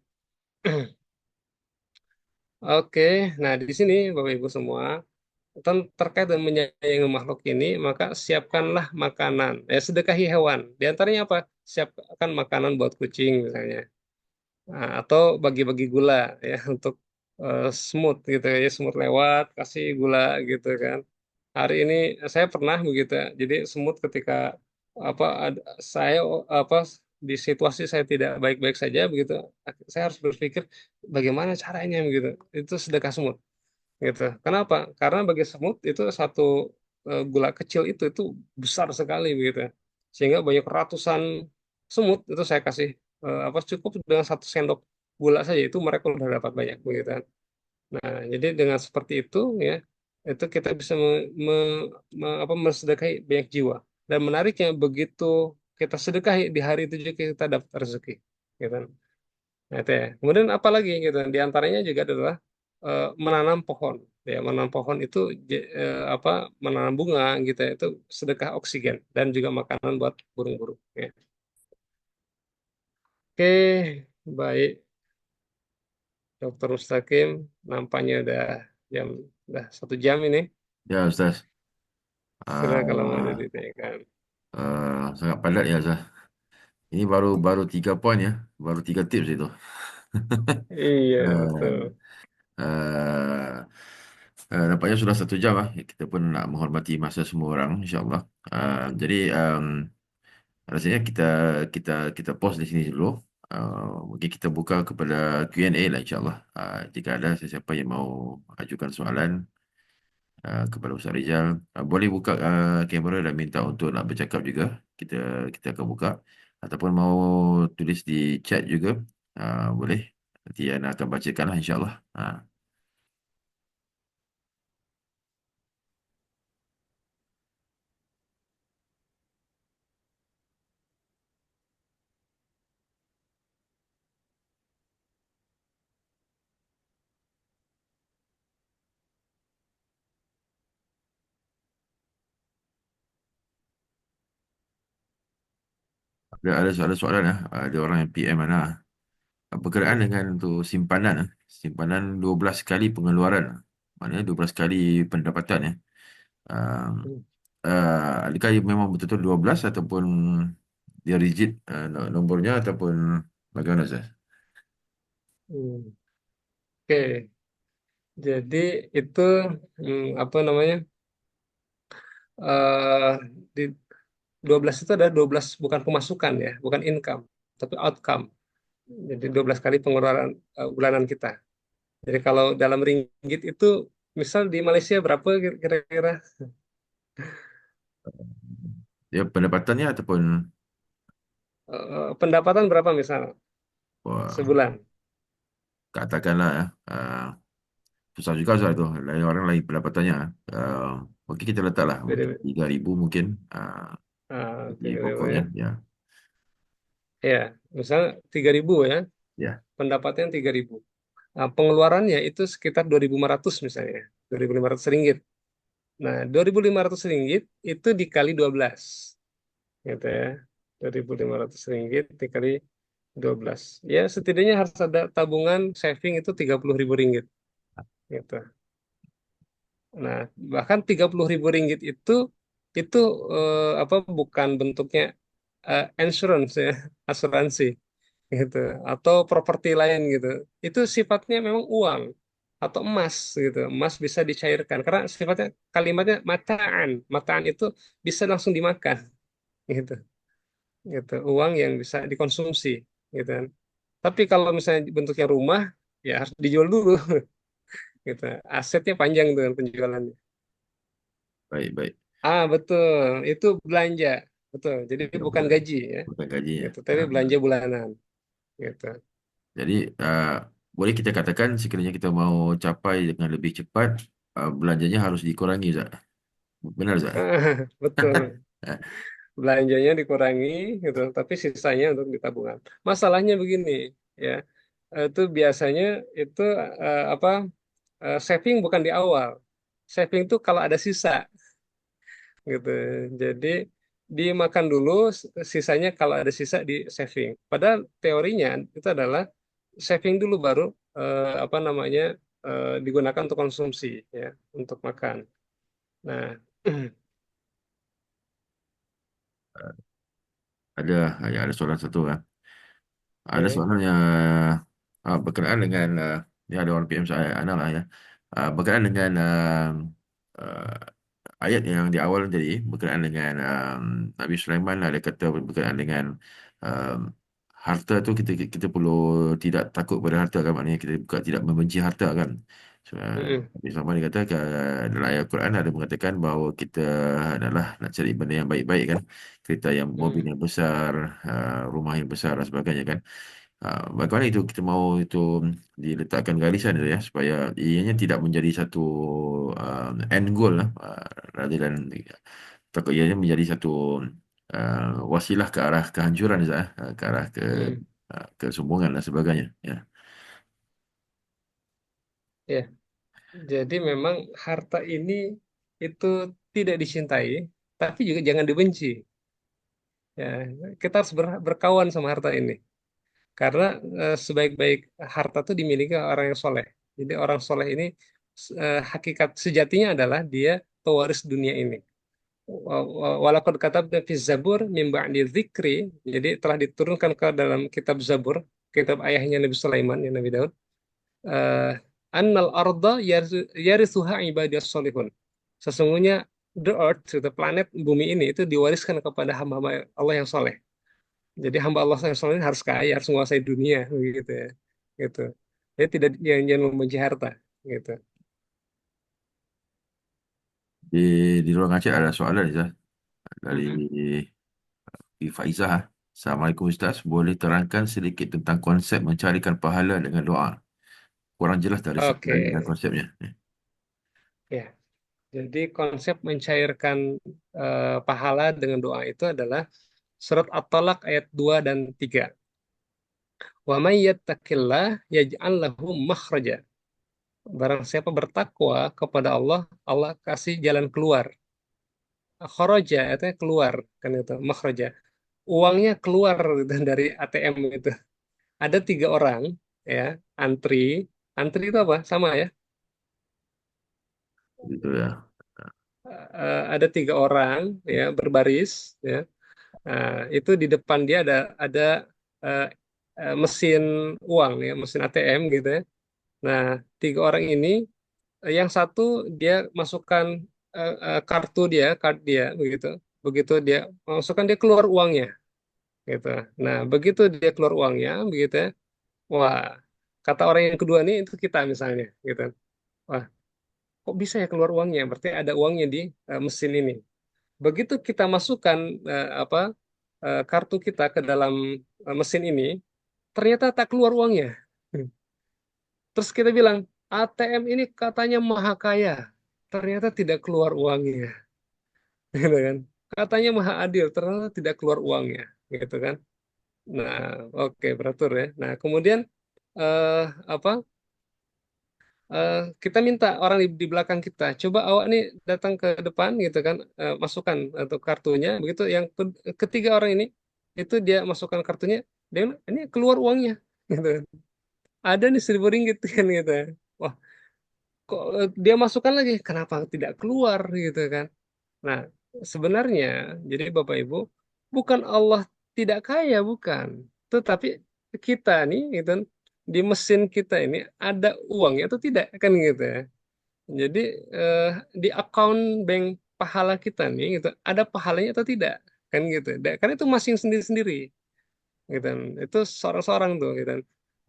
Oke, nah di sini Bapak Ibu semua terkait dengan menyayangi makhluk ini, maka siapkanlah makanan, sedekahi hewan. Di antaranya apa? Siapkan makanan buat kucing misalnya. Nah, atau bagi-bagi gula ya untuk semut gitu ya, semut lewat kasih gula gitu kan. Hari ini saya pernah begitu ya. Jadi semut ketika saya apa di situasi saya tidak baik-baik saja begitu, saya harus berpikir bagaimana caranya begitu. Itu sedekah semut gitu. Kenapa? Karena bagi semut itu satu gula kecil itu besar sekali begitu. Sehingga banyak ratusan semut itu saya kasih cukup dengan 1 sendok gula saja itu mereka udah dapat banyak begitu kan. Nah, jadi dengan seperti itu ya itu kita bisa mensedekahi banyak jiwa. Dan menariknya begitu kita sedekahi di hari itu juga kita dapat rezeki. Gitu. Nah, itu ya. Kemudian apa lagi gitu? Di antaranya juga adalah menanam pohon. Ya, menanam pohon itu menanam bunga gitu ya, itu sedekah oksigen dan juga makanan buat burung-burung. Ya. Oke, baik Dokter Mustaqim, nampaknya jam udah 1 jam ini. Ya, Ustaz. Silakan kalau mau Ah, ditanyakan. sangat padat ya, Ustaz. Ini baru baru 3 poin ya, baru 3 tips itu. Iya, betul. Eh, nampaknya sudah 1 jam lah. Kita pun nak menghormati masa semua orang, insyaAllah. Jadi rasanya kita kita pause di sini dulu. Mungkin kita buka kepada Q&A lah, insyaAllah. Jika ada sesiapa yang mau ajukan soalan kepada Ustaz Rizal, boleh buka kamera dan minta untuk nak bercakap juga. Kita kita akan buka. Ataupun mau tulis di chat juga, boleh. Nanti Ana akan bacakan lah, insyaAllah. Ada soalan ada orang yang PM mana berkenaan Hmm. dengan tu simpanan simpanan 12 kali pengeluaran, maknanya 12 kali pendapatan ya. Uh, Hmm. Adakah ia memang betul-betul 12 ataupun dia rigid nombornya ataupun bagaimana Ustaz? Hmm. Oke, jadi itu apa namanya? eh di 12 itu ada 12 bukan pemasukan ya, bukan income, tapi outcome. Jadi 12 kali pengeluaran bulanan kita. Jadi kalau dalam ringgit itu misal di Malaysia berapa kira-kira? Dia pendapatannya ataupun Pendapatan berapa misal wah, sebulan? katakanlah susah juga Ustaz tu, lain orang lain pendapatannya. Uh, Okey kita letaklah mungkin Beda-beda. 3,000 mungkin Oke, bagi beda-beda pokoknya ya. ya. Ya, misalnya 3.000 ya, Ya. pendapatnya 3.000. Nah, pengeluarannya itu sekitar 2.500 misalnya, 2.500 ringgit. Nah, 2.500 ringgit itu dikali 12, gitu ya. 2.500 ringgit dikali 12. Ya, setidaknya harus ada tabungan saving itu 30.000 ringgit, gitu. Nah, bahkan 30.000 ringgit itu apa bukan bentuknya insurance ya, asuransi gitu, atau properti lain gitu. Itu sifatnya memang uang atau emas gitu. Emas bisa dicairkan karena sifatnya kalimatnya mataan. Mataan itu bisa langsung dimakan gitu. Gitu. Uang yang bisa dikonsumsi gitu kan. Tapi kalau misalnya bentuknya rumah ya harus dijual dulu gitu. Asetnya panjang dengan penjualannya. Baik, baik. Betul, itu belanja. Betul. Jadi Okey, bukan bukan, gaji ya, bukan gajinya. gitu. Tapi belanja bulanan, gitu. Jadi boleh kita katakan sekiranya kita mau capai dengan lebih cepat, belanjanya harus dikurangi, Ustaz. Benar, Ustaz? Betul. Belanjanya dikurangi, gitu. Tapi sisanya untuk ditabungan. Masalahnya begini, ya. Itu biasanya itu apa? Saving bukan di awal. Saving itu kalau ada sisa, gitu. Jadi dimakan dulu, sisanya kalau ada sisa di saving. Padahal teorinya itu adalah saving dulu baru apa namanya digunakan untuk konsumsi ya, untuk makan. Nah, Ada, ya, ada soalan satu. Ada oke. soalan yang berkenaan dengan, ya ada orang PM saya, Ana lah ya. Berkenaan dengan ayat yang di awal tadi berkenaan dengan Nabi Sulaiman ada kata berkenaan dengan um, harta tu kita perlu tidak takut pada harta kan, maknanya kita juga tidak membenci harta kan. So, Mm-mm. Nabi Sulaiman dia kata dalam ayat Quran ada mengatakan bahawa kita adalah nak cari benda yang baik-baik kan, kereta yang mobil Mm-mm. yang besar, rumah yang besar dan sebagainya kan. Bagaimana itu kita mau itu diletakkan garisan itu ya supaya ianya tidak menjadi satu end goal lah, rather than takut ianya menjadi satu wasilah ke arah kehancuran Ustaz, ke arah Mm-mm. kesombongan dan sebagainya ya. Ya, jadi memang harta ini itu tidak dicintai, tapi juga jangan dibenci. Ya, kita harus berkawan sama harta ini. Karena sebaik-baik harta itu dimiliki orang yang soleh. Jadi orang soleh ini hakikat sejatinya adalah dia pewaris dunia ini. Walaupun kata fi Zabur mim ba'di dzikri, jadi telah diturunkan ke dalam kitab Zabur, kitab ayahnya Nabi Sulaiman, ya Nabi Daud, eh, annal arda yarithuha ibadiyas solihun. Sesungguhnya the earth, the planet bumi ini itu diwariskan kepada hamba-hamba Allah yang soleh. Jadi hamba Allah yang soleh ini harus kaya, harus menguasai dunia, gitu ya. Gitu. Jadi tidak jangan membenci harta, gitu. Di di ruang chat ada soalan Ustaz dari Mm-mm. Faizah. Assalamualaikum Ustaz, boleh terangkan sedikit tentang konsep mencarikan pahala dengan doa? Kurang jelas dari segi Oke, aliran konsepnya. ya. Jadi konsep mencairkan pahala dengan doa itu adalah surat At-Talaq ayat 2 dan 3. Wa may yattaqillah yaj'al lahu makhraja. Barang siapa bertakwa kepada Allah, Allah kasih jalan keluar. Kharaja itu keluar kan itu makhraja. uangnya keluar gitu dari ATM itu. Ada 3 orang ya, antri. Antri itu apa? Sama ya. Gitu ya. Ada 3 orang ya berbaris ya. Nah, itu di depan dia ada eh, mesin uang ya, mesin ATM gitu ya. Nah, 3 orang ini, yang satu dia masukkan kartu dia, card dia begitu. Begitu dia masukkan, dia keluar uangnya gitu. Nah, begitu dia keluar uangnya begitu ya. Wah, kata orang yang kedua nih, itu kita misalnya gitu. Wah, kok bisa ya keluar uangnya? Berarti ada uangnya di mesin ini. Begitu kita masukkan kartu kita ke dalam mesin ini, ternyata tak keluar uangnya. Terus kita bilang, ATM ini katanya maha kaya, ternyata tidak keluar uangnya, gitu kan? Katanya maha adil, ternyata tidak keluar uangnya, gitu kan? Nah, oke, beratur ya. Nah, kemudian eh, apa? Kita minta orang di belakang kita, coba awak nih datang ke depan, gitu kan? Masukkan atau kartunya, begitu. Yang ketiga orang ini, itu dia masukkan kartunya, dia bilang, ini keluar uangnya, gitu. Ada nih 1.000 ringgit kan gitu. Wah, kok dia masukkan lagi, kenapa tidak keluar gitu kan. Nah, sebenarnya jadi Bapak Ibu, bukan Allah tidak kaya, bukan, tetapi kita nih gitu, di mesin kita ini ada uangnya atau tidak kan gitu ya. Jadi eh, di account bank pahala kita nih gitu, ada pahalanya atau tidak kan gitu. Karena itu masing sendiri-sendiri gitu. Itu seorang-seorang tuh gitu.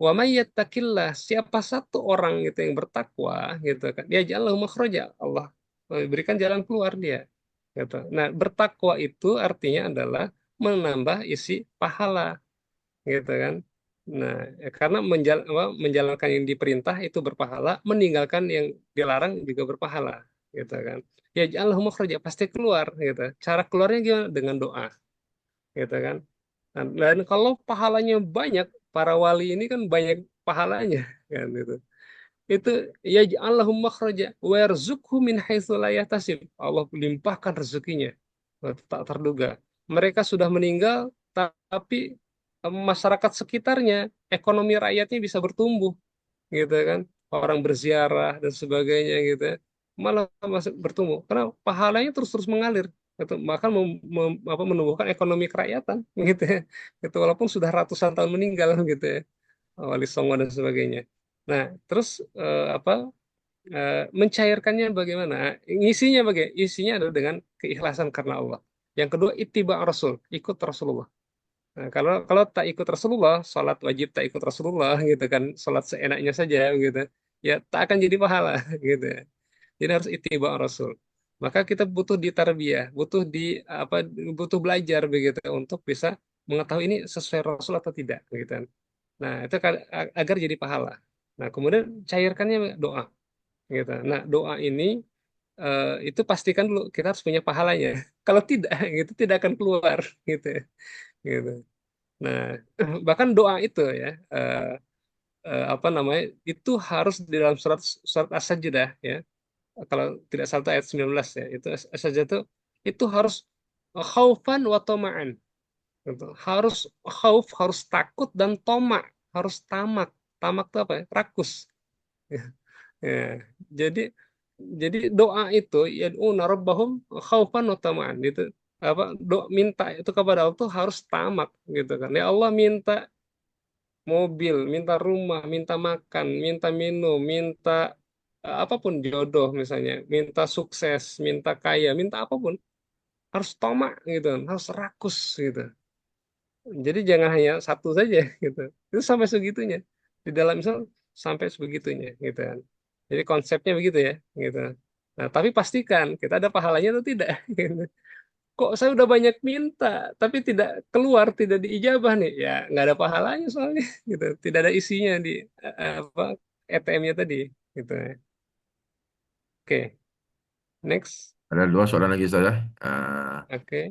Wa may yattaqillah, siapa satu orang gitu yang bertakwa gitu kan, dia jalan makhraja, Allah berikan jalan keluar dia gitu. Nah, bertakwa itu artinya adalah menambah isi pahala gitu kan. Nah, karena menjalankan yang diperintah itu berpahala, meninggalkan yang dilarang juga berpahala gitu kan. Ya Allah makhraja, pasti keluar gitu. Cara keluarnya gimana? Dengan doa gitu kan. Nah, dan kalau pahalanya banyak, para wali ini kan banyak pahalanya kan gitu. Itu ya Allahumma khraja warzuqhu min haitsu la yahtasib. Allah limpahkan rezekinya tak terduga. Mereka sudah meninggal, tapi masyarakat sekitarnya, ekonomi rakyatnya bisa bertumbuh gitu kan. Orang berziarah dan sebagainya gitu ya. Malah masih bertumbuh karena pahalanya terus-terus mengalir gitu. Maka menumbuhkan ekonomi kerakyatan gitu ya. Itu walaupun sudah ratusan tahun meninggal gitu ya. Wali Songo dan sebagainya. Nah, terus mencairkannya bagaimana? Ngisinya bagaimana? Isinya adalah dengan keikhlasan karena Allah. Yang kedua, ittiba Rasul, ikut Rasulullah. Nah, kalau kalau tak ikut Rasulullah, sholat wajib tak ikut Rasulullah gitu kan, sholat seenaknya saja gitu, ya tak akan jadi pahala gitu. Jadi harus ittiba Rasul. Maka kita butuh ditarbiyah, apa butuh belajar begitu untuk bisa mengetahui ini sesuai Rasul atau tidak gitu kan. Nah, itu agar jadi pahala. Nah, kemudian cairkannya doa gitu. Nah, doa ini itu pastikan dulu kita harus punya pahalanya. Kalau tidak, gitu tidak akan keluar gitu, gitu. Nah, bahkan doa itu ya, apa namanya, itu harus di dalam surat surat As-Sajdah ya. Kalau tidak salah itu ayat 19 ya. Itu As-Sajdah itu harus khaufan wa tama'an. Gitu. Harus khauf, harus takut, dan harus tamak. Tamak itu apa ya? Rakus. Ya, jadi doa itu yad'una rabbahum khaufan wa tama'an gitu. Apa doa minta itu kepada Allah tuh harus tamak gitu kan. Ya Allah, minta mobil, minta rumah, minta makan, minta minum, minta apapun, jodoh misalnya, minta sukses, minta kaya, minta apapun, harus tamak gitu, harus rakus gitu. Jadi jangan hanya satu saja gitu. Itu sampai segitunya. Di dalam Islam sampai sebegitunya gitu kan. Jadi konsepnya begitu ya gitu. Nah, tapi pastikan kita ada pahalanya atau tidak gitu. Kok saya udah banyak minta tapi tidak keluar, tidak diijabah nih. Ya nggak ada pahalanya soalnya gitu. Tidak ada isinya di apa ATM-nya tadi gitu. Oke, next. Ada dua soalan lagi saya. Uh, Oke.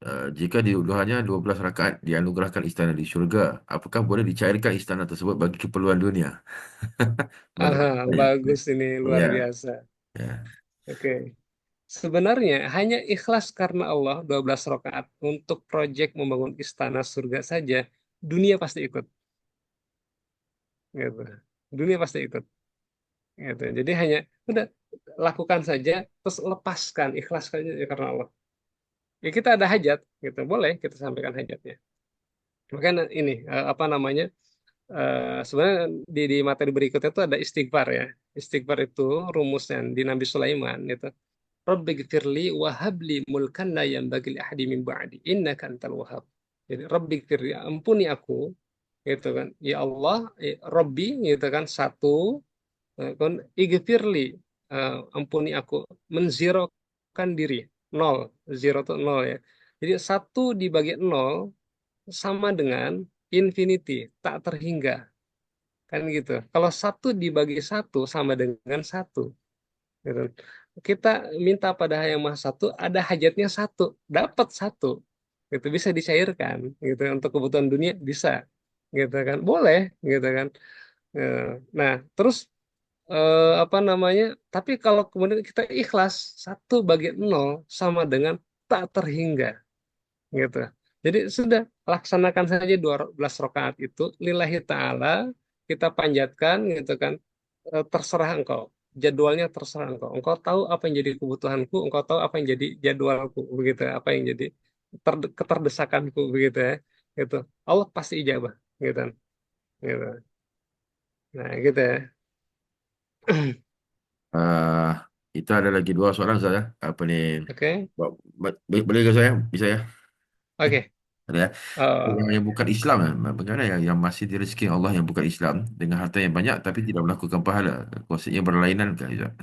Jika diuduhannya 12 rakaat dianugerahkan istana di syurga, apakah boleh dicairkan istana tersebut bagi keperluan dunia? Aha, Bagaimana? bagus ini, luar Ya, biasa. ya. Oke. Sebenarnya hanya ikhlas karena Allah 12 rakaat untuk proyek membangun istana surga saja, dunia pasti ikut, gitu. Dunia pasti ikut, gitu. Jadi hanya udah lakukan saja, terus lepaskan, ikhlaskan aja karena Allah. Ya kita ada hajat, gitu. Boleh kita sampaikan hajatnya. Makanya ini apa namanya? Sebenarnya di materi berikutnya itu ada istighfar ya. Istighfar itu rumusnya di Nabi Sulaiman itu. Rabbi gfirli wahabli mulkan la yanbaghi li ahadi min ba'di innaka antal wahhab. Jadi Rabbi gfirli, ampuni aku, gitu kan. Ya Allah, Rabbi, gitu kan, satu, kan igfirli, ampuni aku, menzirokan diri, nol, zero itu nol ya. Jadi satu dibagi nol sama dengan infinity, tak terhingga, kan gitu. Kalau satu dibagi satu sama dengan satu, gitu. Kita minta pada yang maha satu, ada hajatnya satu, dapat satu, gitu, bisa dicairkan, gitu, untuk kebutuhan dunia bisa, gitu kan, boleh, gitu kan. Eh, Nah, terus apa namanya? Tapi kalau kemudian kita ikhlas, satu bagi nol sama dengan tak terhingga, gitu. Jadi sudah laksanakan saja 12 rakaat itu lillahi ta'ala, kita panjatkan, gitu kan. Terserah engkau, jadwalnya terserah engkau. Engkau tahu apa yang jadi kebutuhanku, engkau tahu apa yang jadi jadwalku, begitu ya. Apa yang jadi keterdesakanku, begitu ya. Gitu. Allah pasti ijabah, gitu. Gitu. Nah, gitu ya. Uh, itu ada lagi dua soalan saya. Apa nih? Oke. Boleh ke saya? Bisa ya? Oke. Ada ya. Yang Eh, bukan Islam, bagaimana yang masih direzeki Allah yang bukan Islam dengan harta yang banyak tapi tidak melakukan pahala. Konsepnya berlainan kah, Ustaz?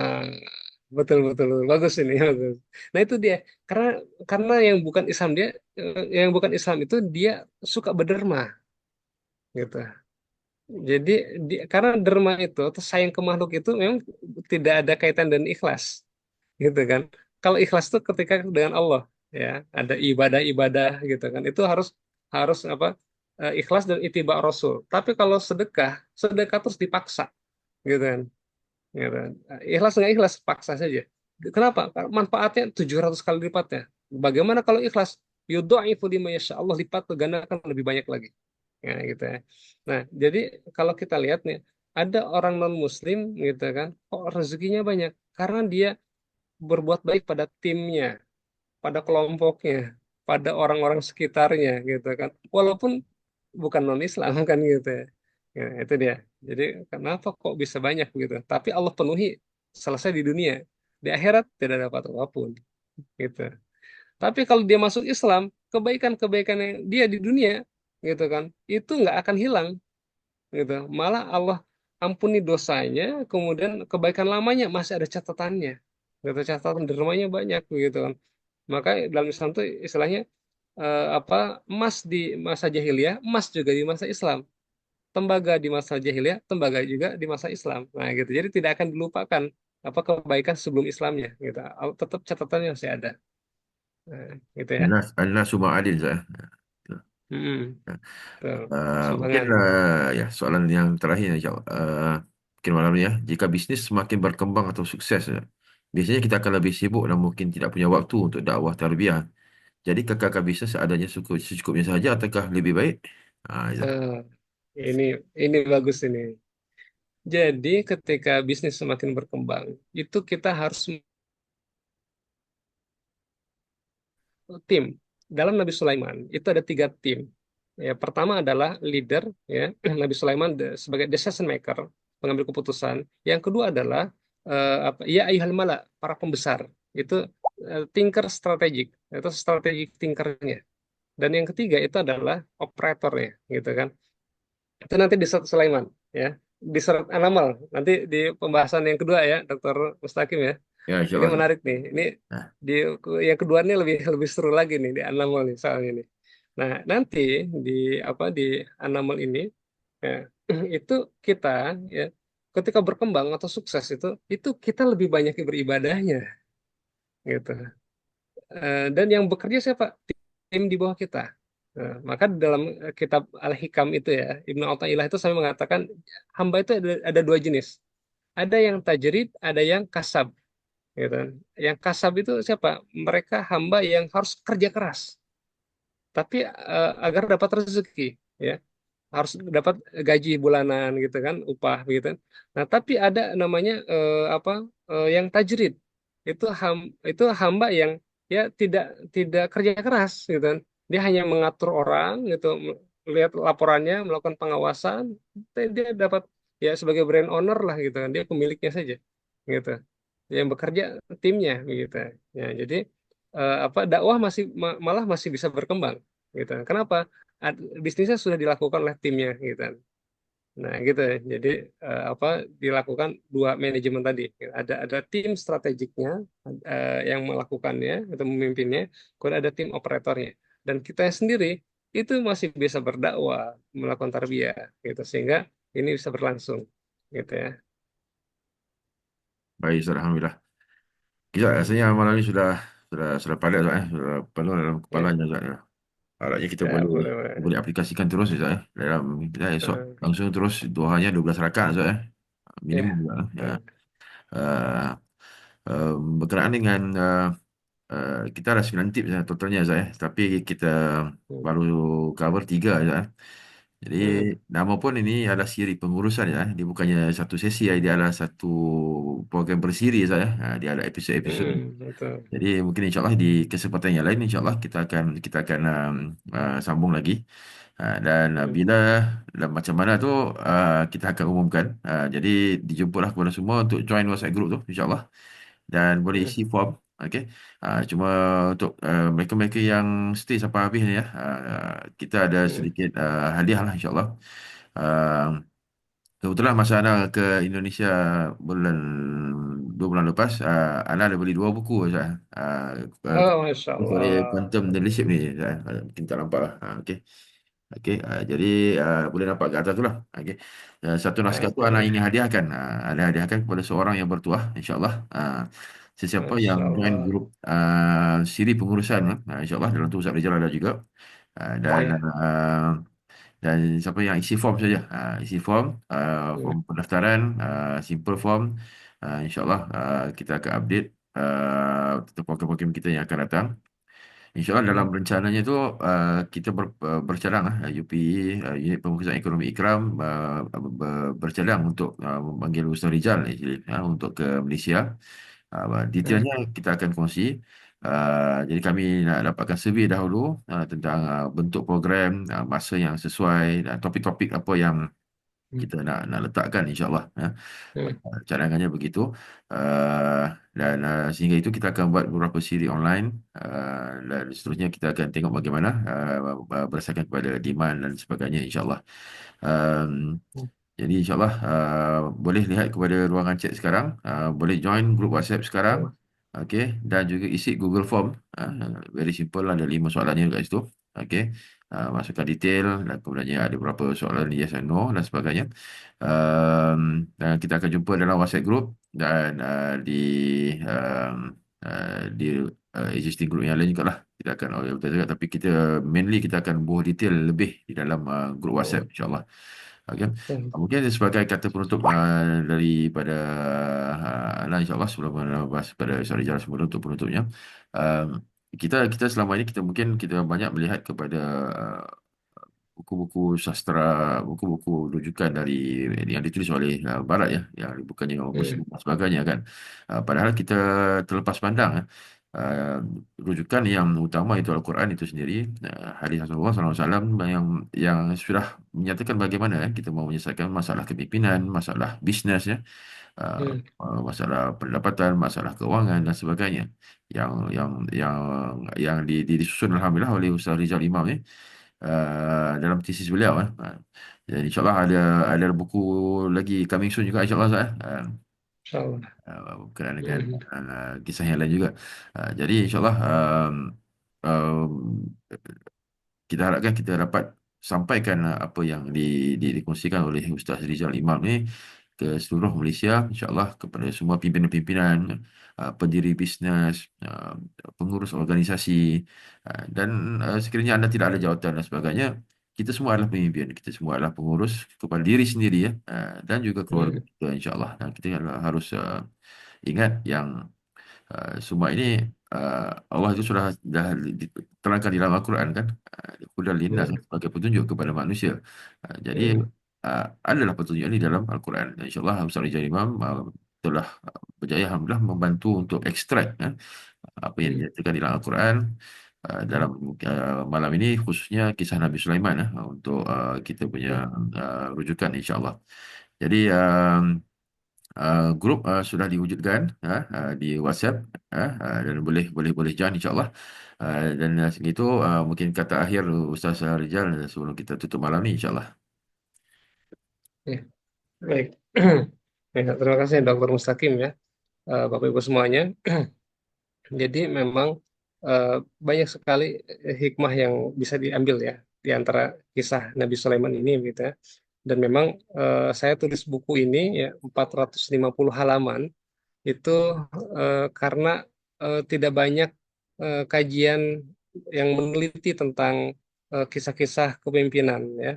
eh, betul, betul, betul. Bagus ini, bagus. Nah, itu dia. Karena yang bukan Islam dia, yang bukan Islam itu dia suka berderma, gitu. Jadi karena derma itu atau sayang ke makhluk itu memang tidak ada kaitan dengan ikhlas, gitu kan. Kalau ikhlas itu ketika dengan Allah, ya, ada ibadah-ibadah, gitu kan. Itu harus harus apa? Ikhlas dan ittiba Rasul. Tapi kalau sedekah, sedekah terus dipaksa, gitu kan. Gitu kan. Ikhlas nggak ikhlas, paksa saja. Kenapa? Karena manfaatnya 700 kali lipatnya. Bagaimana kalau ikhlas? Yudha'ifu liman yasha. Allah lipat gandakan lebih banyak lagi. Ya, gitu ya. Nah, jadi kalau kita lihat nih, ada orang non-muslim, gitu kan, kok rezekinya banyak karena dia berbuat baik pada timnya, pada kelompoknya, pada orang-orang sekitarnya, gitu kan. Walaupun bukan non-Islam kan, gitu ya. Ya, itu dia. Jadi kenapa kok bisa banyak gitu? Tapi Allah penuhi, selesai di dunia. Di akhirat tidak dapat apapun, gitu. Tapi kalau dia masuk Islam, kebaikan-kebaikan yang dia di dunia, gitu kan, itu nggak akan hilang, gitu. Malah Allah ampuni dosanya, kemudian kebaikan lamanya masih ada catatannya, gitu. Catatan dermanya banyak, gitu kan. Maka dalam Islam itu istilahnya apa, emas di masa jahiliyah, emas juga di masa Islam. Tembaga di masa jahiliyah, tembaga juga di masa Islam. Nah, gitu. Jadi tidak akan dilupakan apa kebaikan sebelum Islamnya, gitu. Tetap catatannya masih ada. Nah, gitu ya. Adalah semua adil, Ustaz. Hmm, betul. Mungkin Sumbangan. ya soalan yang terakhir insyaAllah. Mungkin malam ni ya, jika bisnis semakin berkembang atau sukses, biasanya kita akan lebih sibuk dan mungkin tidak punya waktu untuk dakwah tarbiyah. Jadi kakak bisa seadanya secukupnya saja ataukah lebih baik? Ya. Eh, ini ini bagus ini. Jadi ketika bisnis semakin berkembang, itu kita harus tim. Dalam Nabi Sulaiman itu ada 3 tim. Ya, pertama adalah leader, ya, Nabi Sulaiman sebagai decision maker, pengambil keputusan. Yang kedua adalah apa? Ya ayuhal mala, para pembesar. Itu thinker strategik, itu strategic thinkernya. Dan yang ketiga itu adalah operatornya, gitu kan. Itu nanti di surat Sulaiman, ya, di surat An-Naml, nanti di pembahasan yang kedua ya, Dokter Mustaqim ya. Ya, Ini insyaAllah. menarik nih. Ini Nah, di yang kedua ini lebih lebih seru lagi nih di An-Naml nih soalnya nih. Nah, nanti di apa di An-Naml ini, ya, itu kita, ya, ketika berkembang atau sukses itu kita lebih banyak beribadahnya, gitu. Dan yang bekerja siapa? Tim di bawah kita. Nah, maka di dalam kitab Al-Hikam itu ya, Ibnu Athaillah itu saya mengatakan hamba itu ada 2 jenis. Ada yang tajrid, ada yang kasab. gitu kan. Yang kasab itu siapa? Mereka hamba yang harus kerja keras, tapi agar dapat rezeki, ya harus dapat gaji bulanan gitu kan, upah gitu kan. Nah, tapi ada namanya apa yang tajrid. Itu hamba yang ya tidak kerja keras gitu kan. Dia hanya mengatur orang gitu, lihat laporannya, melakukan pengawasan, dia dapat ya sebagai brand owner lah gitu kan. Dia pemiliknya saja gitu. Yang bekerja timnya gitu. Ya, jadi apa dakwah malah masih bisa berkembang gitu. Kenapa? Bisnisnya sudah dilakukan oleh timnya gitu. Nah, gitu ya. Jadi apa dilakukan dua manajemen tadi. Ada tim strategiknya yang melakukannya atau memimpinnya, kemudian ada tim operatornya. Dan kita sendiri itu masih bisa berdakwah, melakukan tarbiyah gitu sehingga ini bisa berlangsung gitu ya. Baik, Ustaz, Alhamdulillah. Kita rasanya malam ini sudah padat, Ustaz, sudah penuh dalam Ya, kepalanya, Ustaz, ya. Harapnya kita ya boleh boleh, boleh. boleh aplikasikan terus, Ustaz, ya. Dalam kita esok Eh, langsung terus duhanya 12 rakaat, Ustaz, ya. Minimum, ya, Ustaz, ya. eh, Uh, Berkenaan dengan kita ada 9 tips ya, totalnya, Ustaz, ya. Tapi kita hmm, baru cover 3, Ustaz, ya. Jadi hmm, nama pun ini adalah siri pengurusan, ya. Dia bukannya satu sesi, ya. Dia adalah satu program bersiri, saya. Dia ada episod-episod. betul. Jadi mungkin insyaAllah di kesempatan yang lain insyaAllah kita akan sambung lagi. Dan Hmm, bila dan macam mana tu kita akan umumkan. Jadi dijemputlah kepada semua untuk join WhatsApp group tu insyaAllah. Dan boleh hmm, isi form. Okay. Cuma untuk mereka-mereka yang stay sampai habis ni, ya, kita ada hmm. sedikit hadiah lah insyaAllah. Uh, Kebetulan masa Ana ke Indonesia bulan 2 bulan lepas, Ana ada beli 2 buku, Ustaz. Oh, Masya Oleh Allah. Quantum Leadership ni, Ustaz. Mungkin tak nampak lah. Okey. Okey. Jadi boleh nampak kat atas tu lah. Okey. Satu naskah tu Ana Oke, ingin hadiahkan. Ana hadiahkan kepada seorang yang bertuah, insyaAllah. Sesiapa yang Masya join Allah. grup siri pengurusan, insyaAllah dalam tu Ustaz Rizal ada juga. Dan Ya. dan siapa yang isi form saja, isi form, Hmm, form pendaftaran, simple form, InsyaAllah kita akan update tentang program-program kita yang akan datang. InsyaAllah dalam hmm, rencananya tu kita bercadang, UPE, Unit Pemfokusan Ekonomi Ikram, bercadang untuk memanggil Ustaz Rizal actually, untuk ke Malaysia. hmm, Detailnya kita akan kongsi. Jadi kami nak dapatkan survey dahulu tentang bentuk program, masa yang sesuai, dan topik-topik apa yang hmm, kita nak letakkan insyaAllah. hmm, Cadangannya begitu. Uh, dan sehingga itu kita akan buat beberapa siri online, dan seterusnya kita akan tengok bagaimana berdasarkan kepada demand dan sebagainya insyaAllah. Um, hmm. jadi insyaAllah boleh lihat kepada ruangan chat sekarang, boleh join grup WhatsApp sekarang, Oh, okey, dan juga isi Google Form. Very simple lah, ada 5 soalannya kat situ. Okey. Masukkan detail dan kemudiannya ada beberapa soalan yes and no dan sebagainya. Um, dan kita akan jumpa dalam WhatsApp group dan um, di existing group yang lain juga lah. Kita akan, oh, ya, betul juga, tapi kita mainly kita akan buat detail lebih di dalam grup WhatsApp oh, insyaAllah. Okay. hmm, Mungkin sebagai kata penutup daripada Ana, insyaAllah sebelum bahas pada Ustaz Rizal semula untuk penutupnya. Um, kita selama ini kita banyak melihat kepada uh, buku-buku sastra, buku-buku rujukan dari yang ditulis oleh Barat, ya, yang bukannya hmm, Muslim dan sebagainya kan. Padahal kita terlepas pandang, uh, rujukan yang utama itu Al-Quran itu sendiri, hadis Rasulullah SAW yang sudah menyatakan bagaimana kita mau menyelesaikan masalah kepimpinan, masalah bisnes, ya, uh, hmm, masalah pendapatan, masalah keuangan dan sebagainya, yang yang yang disusun alhamdulillah oleh Ustaz Rizal Imam ni, dalam tesis beliau. Jadi insyaAllah ada buku lagi coming soon juga insyaAllah, Ustaz. Masya Allah. Berkenaan dengan Hmm, kisah yang lain juga. Jadi insyaAllah um, kita harapkan kita dapat sampaikan apa yang dikongsikan oleh Ustaz Rizal Imam ni ke seluruh Malaysia, insyaAllah kepada semua pimpinan-pimpinan, pendiri bisnes, pengurus organisasi, dan sekiranya anda tidak ada jawatan dan sebagainya, kita semua adalah pemimpin, kita semua adalah pengurus kepada diri sendiri, dan juga keluarga hmm, kita insyaAllah. Dan kita harus ingat yang Semua ini Allah itu sudah dah terangkan di dalam Al-Quran kan. Hudan linnas Hmm. sebagai petunjuk kepada manusia. Jadi Hmm. adalah petunjuk ini dalam Al-Quran. Dan InsyaAllah Ustaz Rijal Imam telah berjaya alhamdulillah membantu untuk ekstrak apa yang Hmm. dinyatakan di dalam Al-Quran dalam malam ini khususnya kisah Nabi Sulaiman untuk kita punya Hmm. rujukan insyaAllah. Jadi grup sudah diwujudkan di WhatsApp dan boleh boleh boleh join insyaallah. Dan segitu mungkin kata akhir Ustaz Rizal sebelum kita tutup malam ni insyaallah. Ya, baik. Ya, terima kasih Dr. Mustaqim ya, Bapak Ibu semuanya. Jadi memang eh, banyak sekali hikmah yang bisa diambil ya di antara kisah Nabi Sulaiman ini gitu ya. Dan memang saya tulis buku ini ya 450 halaman itu karena tidak banyak kajian yang meneliti tentang kisah-kisah kepemimpinan ya.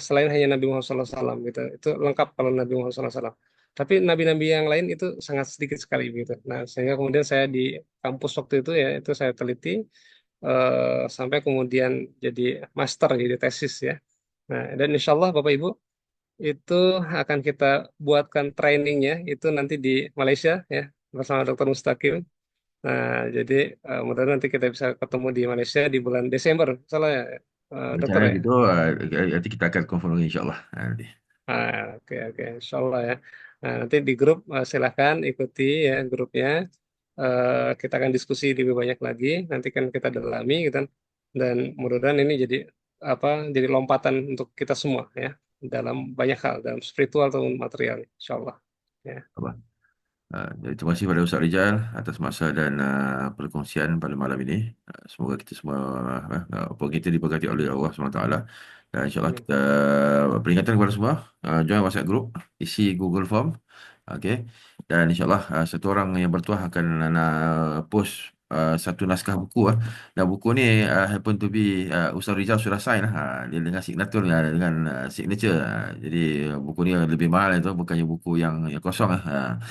Selain hanya Nabi Muhammad SAW gitu, itu lengkap kalau Nabi Muhammad SAW. Tapi nabi-nabi yang lain itu sangat sedikit sekali gitu. Nah, sehingga kemudian saya di kampus waktu itu ya, itu saya teliti sampai kemudian jadi master, jadi tesis ya. Nah, dan insya Allah Bapak Ibu itu akan kita buatkan trainingnya itu nanti di Malaysia ya bersama Dr. Mustaqim. Nah, jadi mudah-mudahan nanti kita bisa ketemu di Malaysia di bulan Desember, salah ya, dokter Rencana ya. gitu nanti kita akan confirm insyaallah nanti. Ah, oke oke, Insya Allah ya. Nah, nanti di grup silahkan ikuti ya grupnya. Kita akan diskusi lebih banyak lagi. Nanti kan kita dalami gitu kan. Dan mudah-mudahan ini jadi apa? Jadi lompatan untuk kita semua ya dalam banyak hal, dalam spiritual atau material, Insya Allah. Ya. Apa? Jadi terima kasih kepada Ustaz Rizal atas masa dan perkongsian pada malam ini. Semoga kita semua apa kita diberkati oleh Allah SWT. Dan insyaAllah Hmm. kita peringatan kepada semua join WhatsApp group, isi Google Form. Okey. Dan insyaAllah satu orang yang bertuah akan post satu naskah buku dan buku ni happen to be Ustaz Rizal sudah sign dia dengan signature dengan signature. Jadi buku ni lebih mahal itu bukannya buku yang kosong Hmm.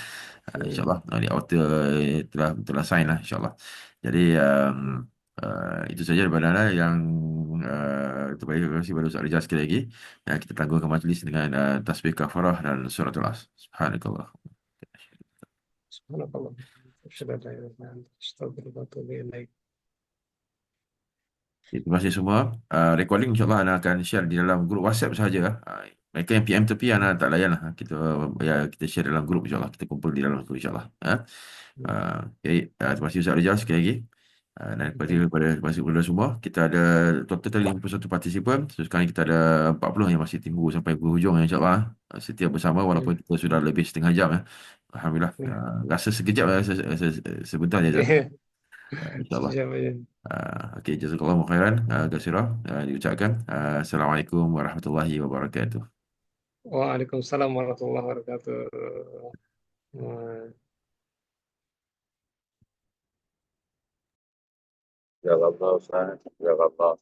InsyaAllah di author telah sign insyaAllah. Jadi itu saja daripada anda yang terbaik. Terima kasih kepada Ustaz Rizal sekali lagi. Kita tangguhkan majlis dengan tasbih kafarah dan suratul as. Subhanakallah. Subhanallah. Asyhadu an la ilaha illa anta, astaghfiruka wa atubu ilaik. Terima kasih semua. Recording insyaAllah anda akan share di dalam grup WhatsApp sahaja. Mereka yang PM tepi anda tak layan lah. Kita share dalam grup insyaAllah. Kita kumpul di dalam grup insyaAllah. Okay. Terima kasih Ustaz Rizal sekali lagi. Dan kepada semua, kita ada total 51 partisipan. So, sekarang kita ada 40 yang masih tunggu sampai ke hujung insyaAllah. Setia bersama walaupun kita sudah lebih setengah jam. Alhamdulillah. Rasa sekejap, sebentar je. InsyaAllah. Siap aja. Okey, jazakallahu khairan. Katsirah diucapkan. Assalamualaikum warahmatullahi wabarakatuh. Waalaikumsalam warahmatullahi wabarakatuh. Wah. Ya Allah, Ustaz. Ya Allah.